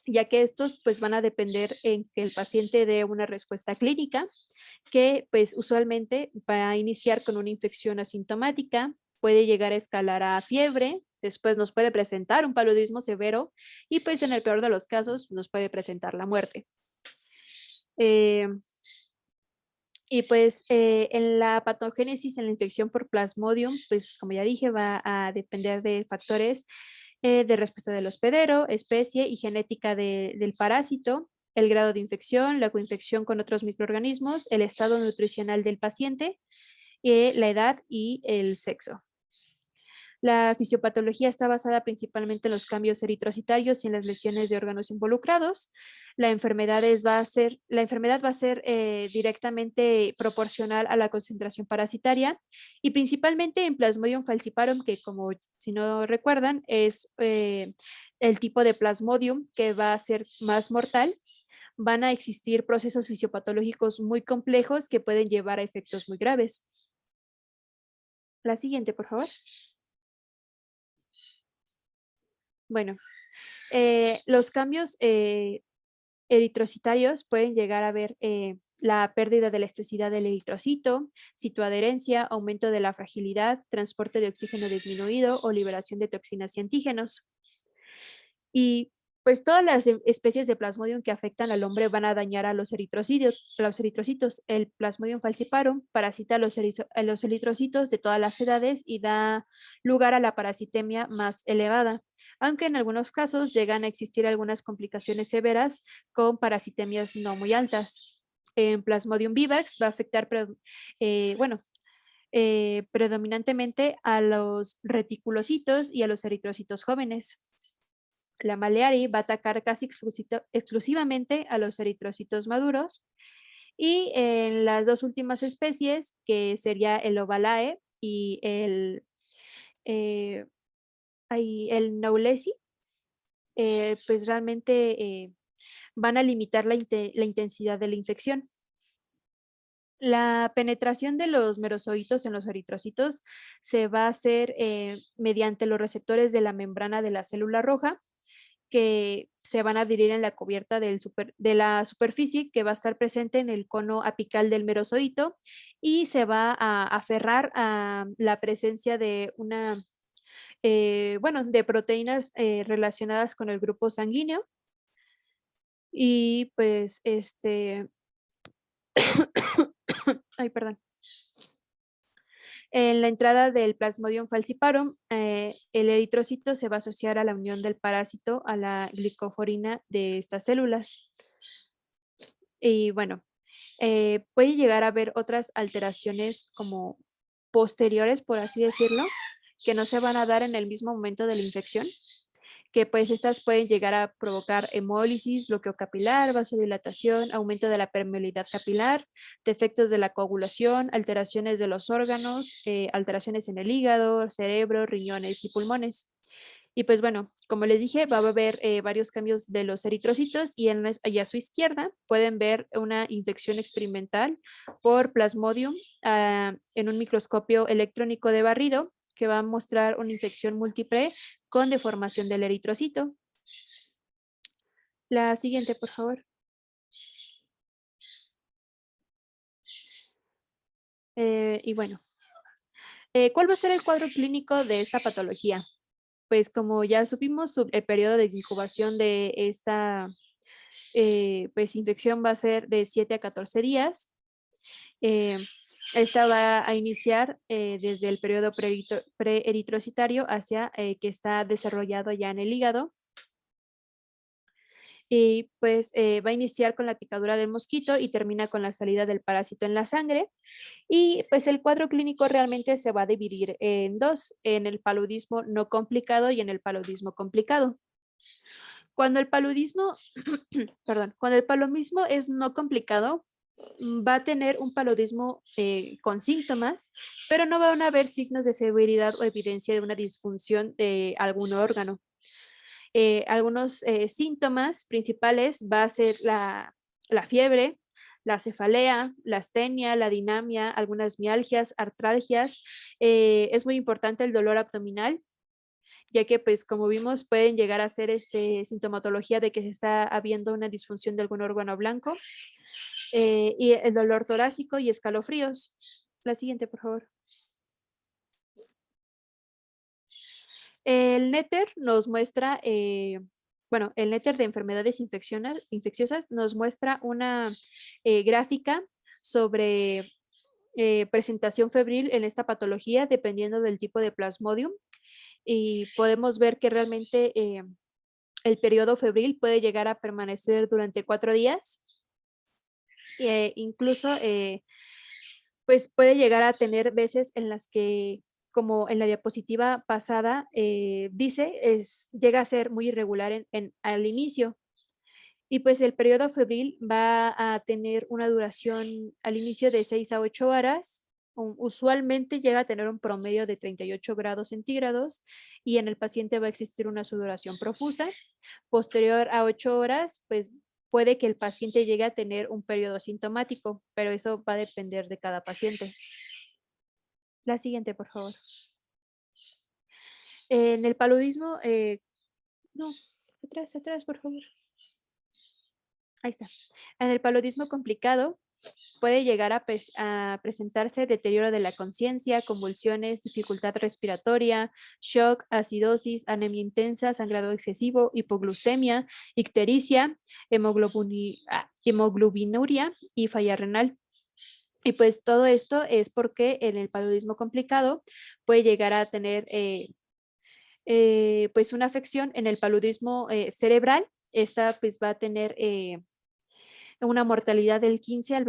ya que estos pues van a depender en que el paciente dé una respuesta clínica, que pues usualmente va a iniciar con una infección asintomática, puede llegar a escalar a fiebre, después nos puede presentar un paludismo severo y pues en el peor de los casos nos puede presentar la muerte. Y pues en la patogénesis, en la infección por Plasmodium, pues como ya dije, va a depender de factores de respuesta del hospedero, especie y genética del parásito, el grado de infección, la coinfección con otros microorganismos, el estado nutricional del paciente, la edad y el sexo. La fisiopatología está basada principalmente en los cambios eritrocitarios y en las lesiones de órganos involucrados. La enfermedad va a ser directamente proporcional a la concentración parasitaria y principalmente en Plasmodium falciparum, que como si no recuerdan es el tipo de Plasmodium que va a ser más mortal. Van a existir procesos fisiopatológicos muy complejos que pueden llevar a efectos muy graves. La siguiente, por favor. Bueno, los cambios eritrocitarios pueden llegar a ver la pérdida de elasticidad del eritrocito, citoadherencia, aumento de la fragilidad, transporte de oxígeno disminuido o liberación de toxinas y antígenos. Y pues todas las especies de Plasmodium que afectan al hombre van a dañar a los eritrocitos. El Plasmodium falciparum parasita a los eritrocitos de todas las edades y da lugar a la parasitemia más elevada, aunque en algunos casos llegan a existir algunas complicaciones severas con parasitemias no muy altas. En Plasmodium vivax va a afectar, predominantemente a los reticulocitos y a los eritrocitos jóvenes. La Maleari va a atacar casi exclusivamente a los eritrocitos maduros. Y en las dos últimas especies, que sería el Ovalae y el Knowlesi, pues realmente van a limitar la intensidad de la infección. La penetración de los merozoitos en los eritrocitos se va a hacer mediante los receptores de la membrana de la célula roja, que se van a adherir en la cubierta de la superficie que va a estar presente en el cono apical del merozoito y se va a aferrar a la presencia de de proteínas relacionadas con el grupo sanguíneo. Y pues ay, perdón. En la entrada del Plasmodium falciparum, el eritrocito se va a asociar a la unión del parásito a la glicoforina de estas células. Y bueno, puede llegar a haber otras alteraciones como posteriores, por así decirlo, que no se van a dar en el mismo momento de la infección, que pues estas pueden llegar a provocar hemólisis, bloqueo capilar, vasodilatación, aumento de la permeabilidad capilar, defectos de la coagulación, alteraciones de los órganos, alteraciones en el hígado, cerebro, riñones y pulmones. Y pues bueno, como les dije, va a haber varios cambios de los eritrocitos y a su izquierda pueden ver una infección experimental por Plasmodium en un microscopio electrónico de barrido que va a mostrar una infección múltiple con deformación del eritrocito. La siguiente, por favor. Y bueno, ¿cuál va a ser el cuadro clínico de esta patología? Pues como ya supimos, el periodo de incubación de esta pues, infección va a ser de 7 a 14 días. Esta va a iniciar desde el periodo preeritrocitario hacia que está desarrollado ya en el hígado. Y pues va a iniciar con la picadura del mosquito y termina con la salida del parásito en la sangre. Y pues el cuadro clínico realmente se va a dividir en dos, en el paludismo no complicado y en el paludismo complicado. Cuando el paludismo, perdón, cuando el paludismo es no complicado, va a tener un paludismo con síntomas, pero no van a haber signos de severidad o evidencia de una disfunción de algún órgano. Algunos síntomas principales va a ser la fiebre, la cefalea, la astenia, la dinamia, algunas mialgias, artralgias. Es muy importante el dolor abdominal, ya que pues como vimos pueden llegar a ser sintomatología de que se está habiendo una disfunción de algún órgano blanco. Y el dolor torácico y escalofríos. La siguiente, por favor. El néter nos muestra, bueno, el néter de enfermedades infecciosas nos muestra una gráfica sobre presentación febril en esta patología dependiendo del tipo de Plasmodium. Y podemos ver que realmente el periodo febril puede llegar a permanecer durante 4 días. Incluso pues puede llegar a tener veces en las que, como en la diapositiva pasada dice, llega a ser muy irregular al inicio. Y pues el periodo febril va a tener una duración al inicio de 6 a 8 horas. Usualmente llega a tener un promedio de 38 grados centígrados y en el paciente va a existir una sudoración profusa. Posterior a 8 horas, pues puede que el paciente llegue a tener un periodo sintomático, pero eso va a depender de cada paciente. La siguiente, por favor. En el paludismo, no, atrás, por favor. Ahí está. En el paludismo complicado puede llegar a presentarse deterioro de la conciencia, convulsiones, dificultad respiratoria, shock, acidosis, anemia intensa, sangrado excesivo, hipoglucemia, ictericia, hemoglobinuria y falla renal. Y pues todo esto es porque en el paludismo complicado puede llegar a tener pues una afección en el paludismo cerebral. Esta pues va a tener una mortalidad del 15% al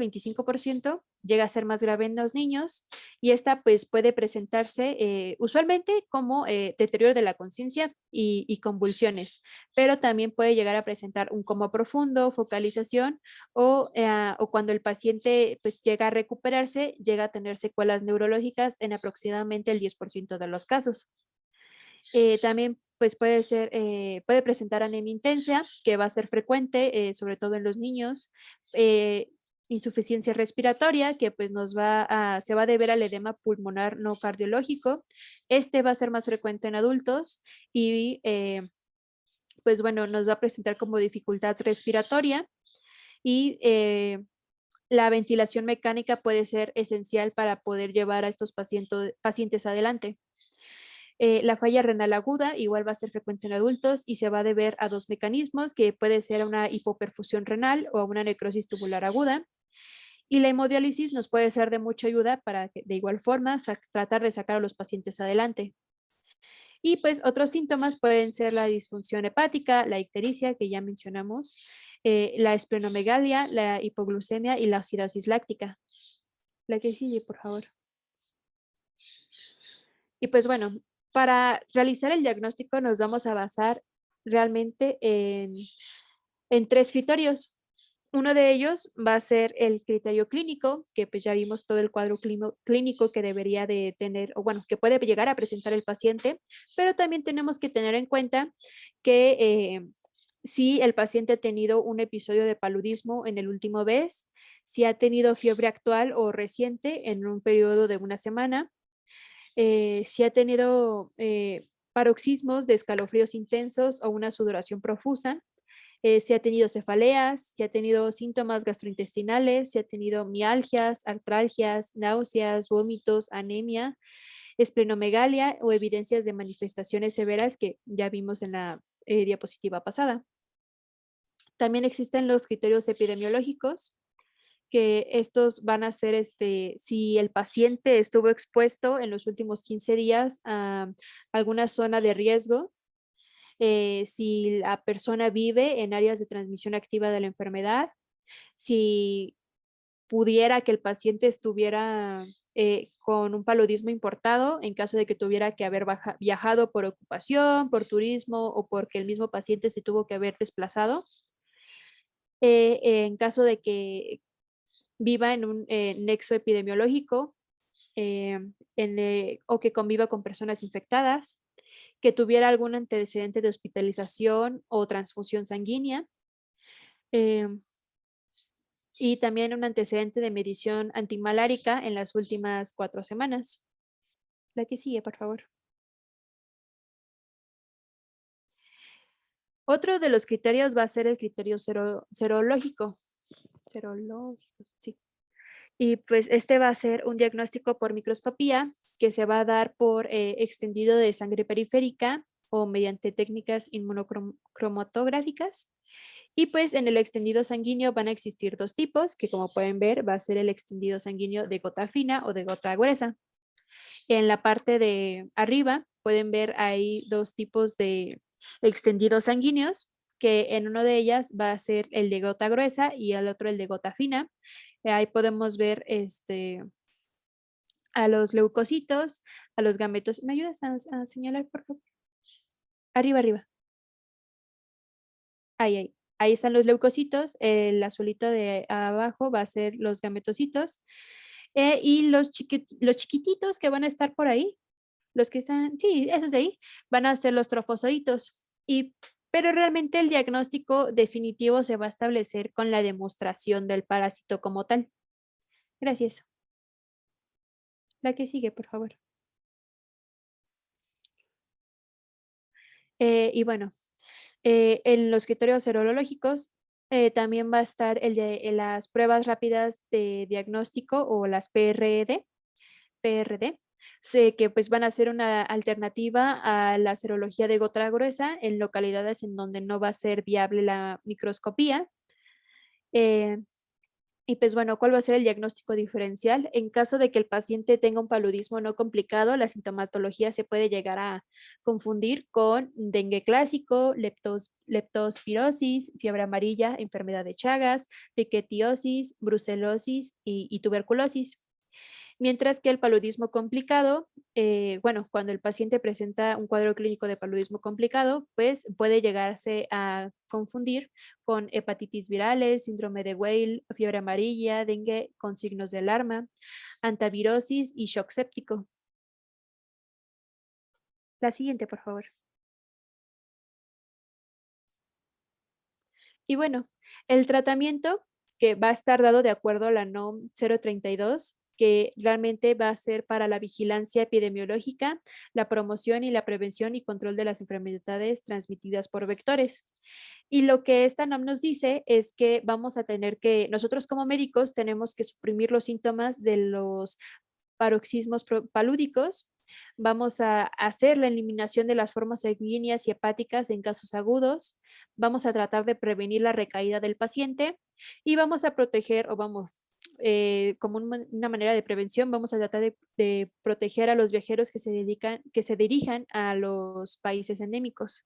25%, llega a ser más grave en los niños y esta pues puede presentarse usualmente como deterioro de la conciencia y convulsiones, pero también puede llegar a presentar un coma profundo, focalización o cuando el paciente pues llega a recuperarse, llega a tener secuelas neurológicas en aproximadamente el 10% de los casos. También pues puede presentar anemia intensa, que va a ser frecuente, sobre todo en los niños, insuficiencia respiratoria, que pues se va a deber al edema pulmonar no cardiológico. Este va a ser más frecuente en adultos y pues bueno, nos va a presentar como dificultad respiratoria y la ventilación mecánica puede ser esencial para poder llevar a estos pacientes adelante. La falla renal aguda igual va a ser frecuente en adultos y se va a deber a 2 mecanismos, que puede ser una hipoperfusión renal o a una necrosis tubular aguda. Y la hemodiálisis nos puede ser de mucha ayuda para que, de igual forma, tratar de sacar a los pacientes adelante. Y pues otros síntomas pueden ser la disfunción hepática, la ictericia, que ya mencionamos, la esplenomegalia, la hipoglucemia y la acidosis láctica. La que sigue, por favor. Y pues bueno, para realizar el diagnóstico nos vamos a basar realmente en 3 criterios. Uno de ellos va a ser el criterio clínico, que pues ya vimos todo el cuadro clínico que debería de tener, o bueno, que puede llegar a presentar el paciente, pero también tenemos que tener en cuenta que si el paciente ha tenido un episodio de paludismo en el último mes, si ha tenido fiebre actual o reciente en un periodo de una semana, si ha tenido paroxismos de escalofríos intensos o una sudoración profusa, si ha tenido cefaleas, si ha tenido síntomas gastrointestinales, si ha tenido mialgias, artralgias, náuseas, vómitos, anemia, esplenomegalia o evidencias de manifestaciones severas que ya vimos en la diapositiva pasada. También existen los criterios epidemiológicos, que estos van a ser si el paciente estuvo expuesto en los últimos 15 días a alguna zona de riesgo, si la persona vive en áreas de transmisión activa de la enfermedad, si pudiera que el paciente estuviera con un paludismo importado en caso de que tuviera que haber viajado por ocupación, por turismo o porque el mismo paciente se tuvo que haber desplazado. En caso de que viva en un nexo epidemiológico o que conviva con personas infectadas, que tuviera algún antecedente de hospitalización o transfusión sanguínea, y también un antecedente de medición antimalárica en las últimas 4 semanas. La que sigue, por favor. Otro de los criterios va a ser el criterio serológico. Serológico, sí. Y pues este va a ser un diagnóstico por microscopía que se va a dar por extendido de sangre periférica o mediante técnicas inmunocromatográficas. Y pues en el extendido sanguíneo van a existir 2 tipos, que como pueden ver va a ser el extendido sanguíneo de gota fina o de gota gruesa. En la parte de arriba pueden ver ahí 2 tipos de extendidos sanguíneos, que en uno de ellas va a ser el de gota gruesa y el otro el de gota fina. Ahí podemos ver a los leucocitos, a los gametos. ¿Me ayudas a señalar, por favor? Arriba, arriba. Ahí. Ahí están los leucocitos. El azulito de abajo va a ser los gametocitos. Y los chiquititos que van a estar por ahí, los que están, sí, esos de ahí, van a ser los trofozoitos. Pero realmente el diagnóstico definitivo se va a establecer con la demostración del parásito como tal. Gracias. La que sigue, por favor. Y bueno, en los criterios serológicos también va a estar el de las pruebas rápidas de diagnóstico o las PRD, que pues van a ser una alternativa a la serología de gota gruesa en localidades en donde no va a ser viable la microscopía. Y pues bueno, ¿cuál va a ser el diagnóstico diferencial? En caso de que el paciente tenga un paludismo no complicado, la sintomatología se puede llegar a confundir con dengue clásico, leptospirosis, fiebre amarilla, enfermedad de Chagas, riquetiosis, brucelosis y tuberculosis. Mientras que el paludismo complicado, cuando el paciente presenta un cuadro clínico de paludismo complicado, pues puede llegarse a confundir con hepatitis virales, síndrome de Weil, fiebre amarilla, dengue con signos de alarma, antivirosis y shock séptico. La siguiente, por favor. Y bueno, el tratamiento que va a estar dado de acuerdo a la NOM 032, que realmente va a ser para la vigilancia epidemiológica, la promoción y la prevención y control de las enfermedades transmitidas por vectores. Y lo que esta NOM nos dice es que vamos a tener que, nosotros como médicos tenemos que suprimir los síntomas de los paroxismos palúdicos. Vamos a hacer la eliminación de las formas sanguíneas y hepáticas en casos agudos. Vamos a tratar de prevenir la recaída del paciente y vamos a proteger como una manera de prevención, vamos a tratar de proteger a los viajeros que se dirijan a los países endémicos.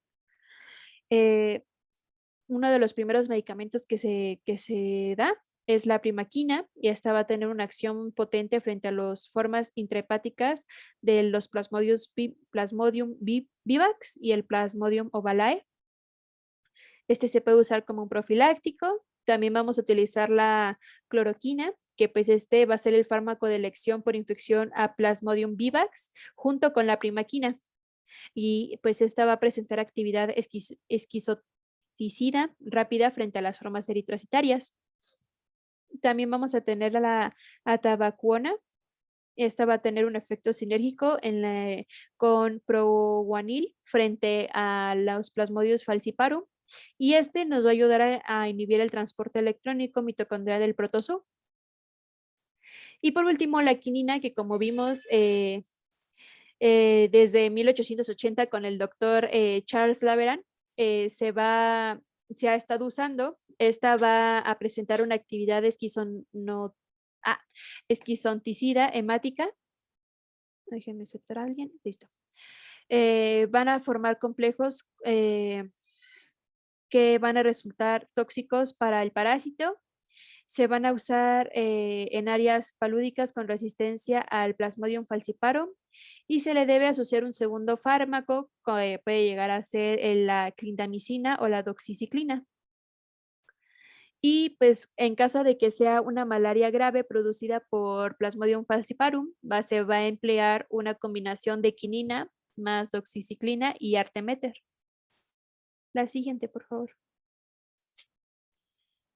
Uno de los primeros medicamentos que se da es la primaquina, y esta va a tener una acción potente frente a las formas intrahepáticas de los Plasmodium vivax y el Plasmodium ovale. Este se puede usar como un profiláctico. También vamos a utilizar la cloroquina, que pues este va a ser el fármaco de elección por infección a Plasmodium vivax junto con la primaquina. Y pues esta va a presentar actividad esquizoticida rápida frente a las formas eritrocitarias. También vamos a tener la atabacuona. Esta va a tener un efecto sinérgico con proguanil frente a los Plasmodium falciparum, y este nos va a ayudar a inhibir el transporte electrónico mitocondrial del protozoo. Y por último, la quinina, que como vimos desde 1880 con el doctor Charles Laveran, se ha estado usando. Esta va a presentar una actividad esquizonticida hemática. Déjenme aceptar a alguien. Listo. Van a formar complejos que van a resultar tóxicos para el parásito. Se van a usar en áreas palúdicas con resistencia al Plasmodium falciparum, y se le debe asociar un segundo fármaco que puede llegar a ser la clindamicina o la doxiciclina. Y pues en caso de que sea una malaria grave producida por Plasmodium falciparum, se va a emplear una combinación de quinina más doxiciclina y artemeter. La siguiente, por favor.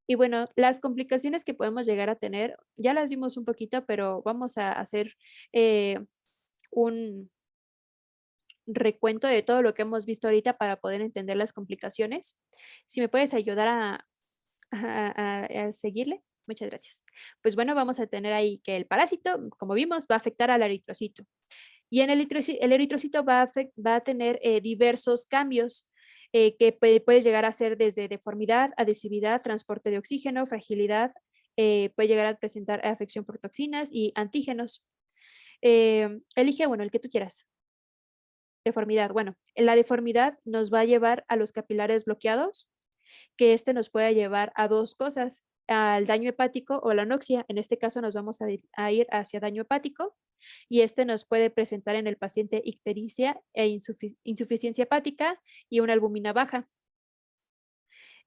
Y bueno, las complicaciones que podemos llegar a tener, ya las vimos un poquito, pero vamos a hacer un recuento de todo lo que hemos visto ahorita para poder entender las complicaciones. Si me puedes ayudar a seguirle. Muchas gracias. Pues bueno, vamos a tener ahí que el parásito, como vimos, va a afectar al eritrocito. Y en el eritrocito va a tener diversos cambios que puede llegar a ser desde deformidad, adhesividad, transporte de oxígeno, fragilidad, puede llegar a presentar afección por toxinas y antígenos. Elige, bueno, el que tú quieras. Deformidad. Bueno, la deformidad nos va a llevar a los capilares bloqueados, que nos puede llevar a dos cosas: al daño hepático o la anoxia. En este caso nos vamos a ir hacia daño hepático, y nos puede presentar en el paciente ictericia e insuficiencia hepática y una albúmina baja.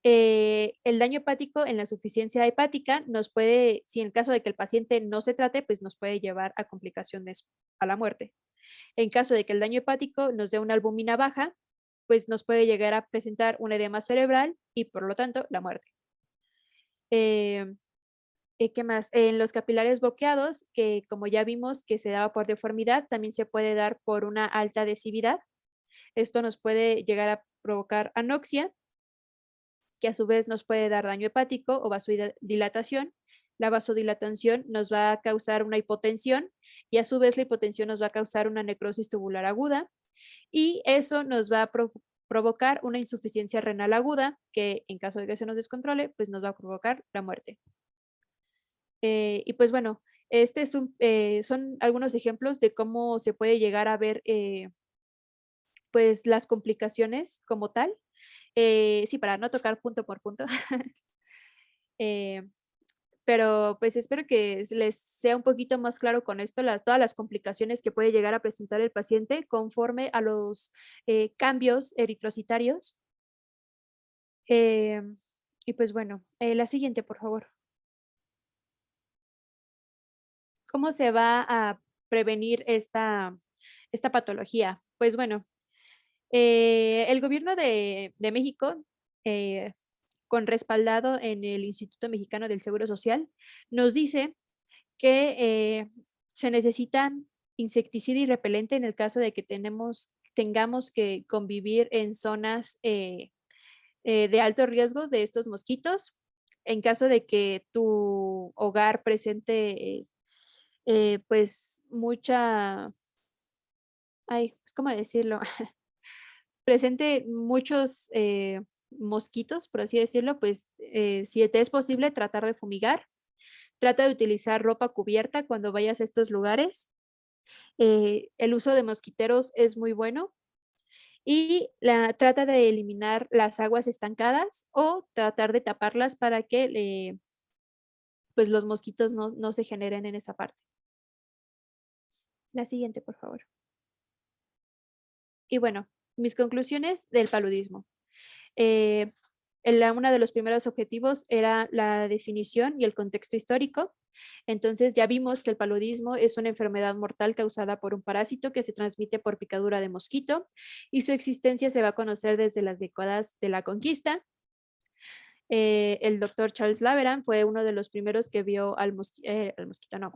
El daño hepático en la insuficiencia hepática nos puede, si en caso de que el paciente no se trate, pues nos puede llevar a complicaciones, a la muerte. En caso de que el daño hepático nos dé una albúmina baja, pues nos puede llegar a presentar un edema cerebral y por lo tanto la muerte. ¿Qué más? En los capilares bloqueados, que como ya vimos que se daba por deformidad, también se puede dar por una alta adhesividad. Esto nos puede llegar a provocar anoxia, que a su vez nos puede dar daño hepático o vasodilatación. La vasodilatación nos va a causar una hipotensión, y a su vez la hipotensión nos va a causar una necrosis tubular aguda, y eso nos va a provocar una insuficiencia renal aguda, que en caso de que se nos descontrole, pues nos va a provocar la muerte. Y pues bueno, son algunos ejemplos de cómo se puede llegar a ver pues las complicaciones como tal. Sí, para no tocar punto por punto. Pero pues espero que les sea un poquito más claro con esto, todas las complicaciones que puede llegar a presentar el paciente conforme a los cambios eritrocitarios. Y pues bueno, la siguiente, por favor. ¿Cómo se va a prevenir esta patología? Pues bueno, el gobierno de México, con respaldado en el Instituto Mexicano del Seguro Social, nos dice que se necesita insecticida y repelente en el caso de que tengamos que convivir en zonas de alto riesgo de estos mosquitos. En caso de que tu hogar presente pues mucha, ¿cómo decirlo? Presente muchos mosquitos, por así decirlo, pues si te es posible tratar de fumigar. Trata de utilizar ropa cubierta cuando vayas a estos lugares. El uso de mosquiteros es muy bueno. Y trata de eliminar las aguas estancadas o tratar de taparlas para que pues los mosquitos no se generen en esa parte. La siguiente, por favor. Y bueno, mis conclusiones del paludismo. Uno de los primeros objetivos era la definición y el contexto histórico. Entonces ya vimos que el paludismo es una enfermedad mortal causada por un parásito que se transmite por picadura de mosquito y su existencia se va a conocer desde las décadas de la conquista. El doctor Charles Laveran fue uno de los primeros que vio al mosquito, no,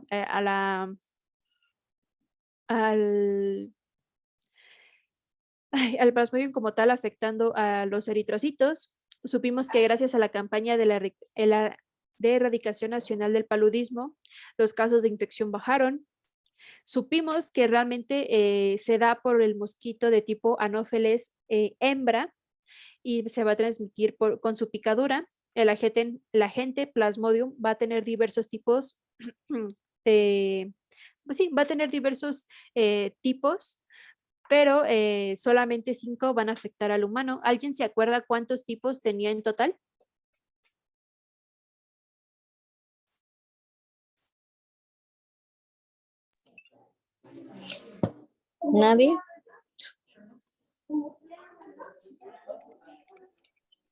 al Plasmodium como tal afectando a los eritrocitos. Supimos que gracias a la campaña de erradicación nacional del paludismo, los casos de infección bajaron. Supimos que realmente se da por el mosquito de tipo Anopheles hembra y se va a transmitir con su picadura. El agente Plasmodium va a tener diversos tipos pues sí, va a tener diversos tipos, pero solamente 5 van a afectar al humano. ¿Alguien se acuerda cuántos tipos tenía en total? ¿Nadie?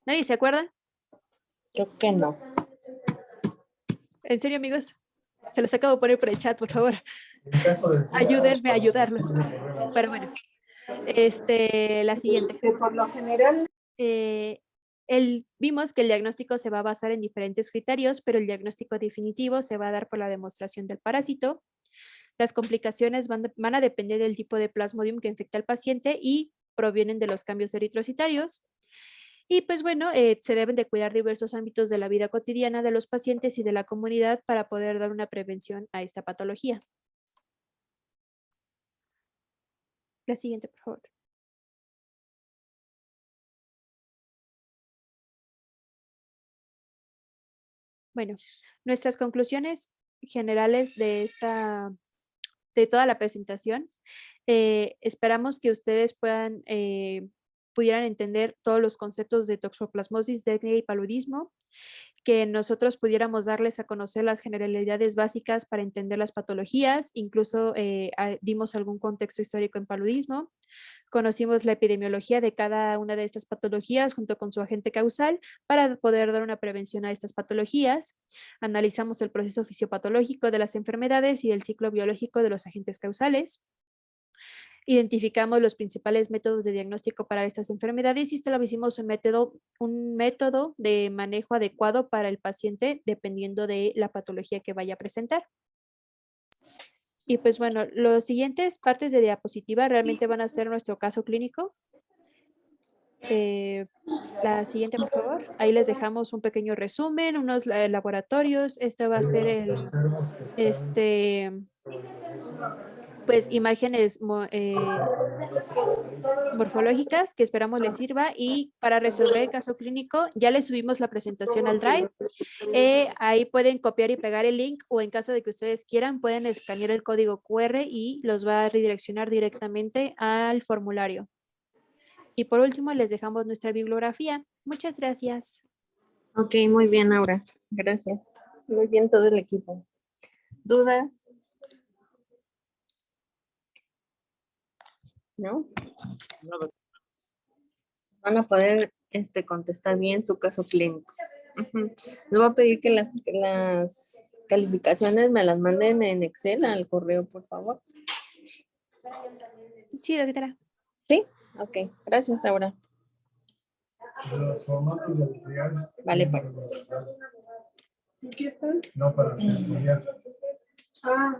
¿Nadie se acuerda? Creo que no. ¿En serio, amigos? Se los acabo de poner por el chat, por favor. Ayúdenme a ayudarlos. Pero bueno, la siguiente. Por lo general, Vimos que el diagnóstico se va a basar en diferentes criterios, pero el diagnóstico definitivo se va a dar por la demostración del parásito. Las complicaciones van a depender del tipo de Plasmodium que infecta al paciente y provienen de los cambios eritrocitarios. Y pues bueno, se deben de cuidar diversos ámbitos de la vida cotidiana de los pacientes y de la comunidad para poder dar una prevención a esta patología. La siguiente, por favor. Bueno, nuestras conclusiones generales de toda la presentación. Esperamos que ustedes pudieran entender todos los conceptos de toxoplasmosis, dengue y paludismo, que nosotros pudiéramos darles a conocer las generalidades básicas para entender las patologías, incluso dimos algún contexto histórico en paludismo, conocimos la epidemiología de cada una de estas patologías junto con su agente causal para poder dar una prevención a estas patologías, analizamos el proceso fisiopatológico de las enfermedades y el ciclo biológico de los agentes causales, identificamos los principales métodos de diagnóstico para estas enfermedades y establecimos un método de manejo adecuado para el paciente dependiendo de la patología que vaya a presentar. Y pues bueno, los siguientes partes de diapositiva realmente van a ser nuestro caso clínico. La siguiente, por favor. Ahí les dejamos un pequeño resumen, unos laboratorios. Esto va a ser pues imágenes morfológicas que esperamos les sirva y para resolver el caso clínico ya les subimos la presentación al Drive. Ahí pueden copiar y pegar el link o en caso de que ustedes quieran pueden escanear el código QR y los va a redireccionar directamente al formulario. Y por último les dejamos nuestra bibliografía. Muchas gracias. Ok, muy bien, Aura. Gracias. Muy bien todo el equipo. ¿Dudas? ¿No? Van a poder contestar bien su caso clínico. Les voy a pedir que las calificaciones me las manden en Excel al correo, por favor. Sí, doctora. ¿Sí? Ok, gracias, Aura. Vale, pues. ¿aquí están? No, para hacer. Ah.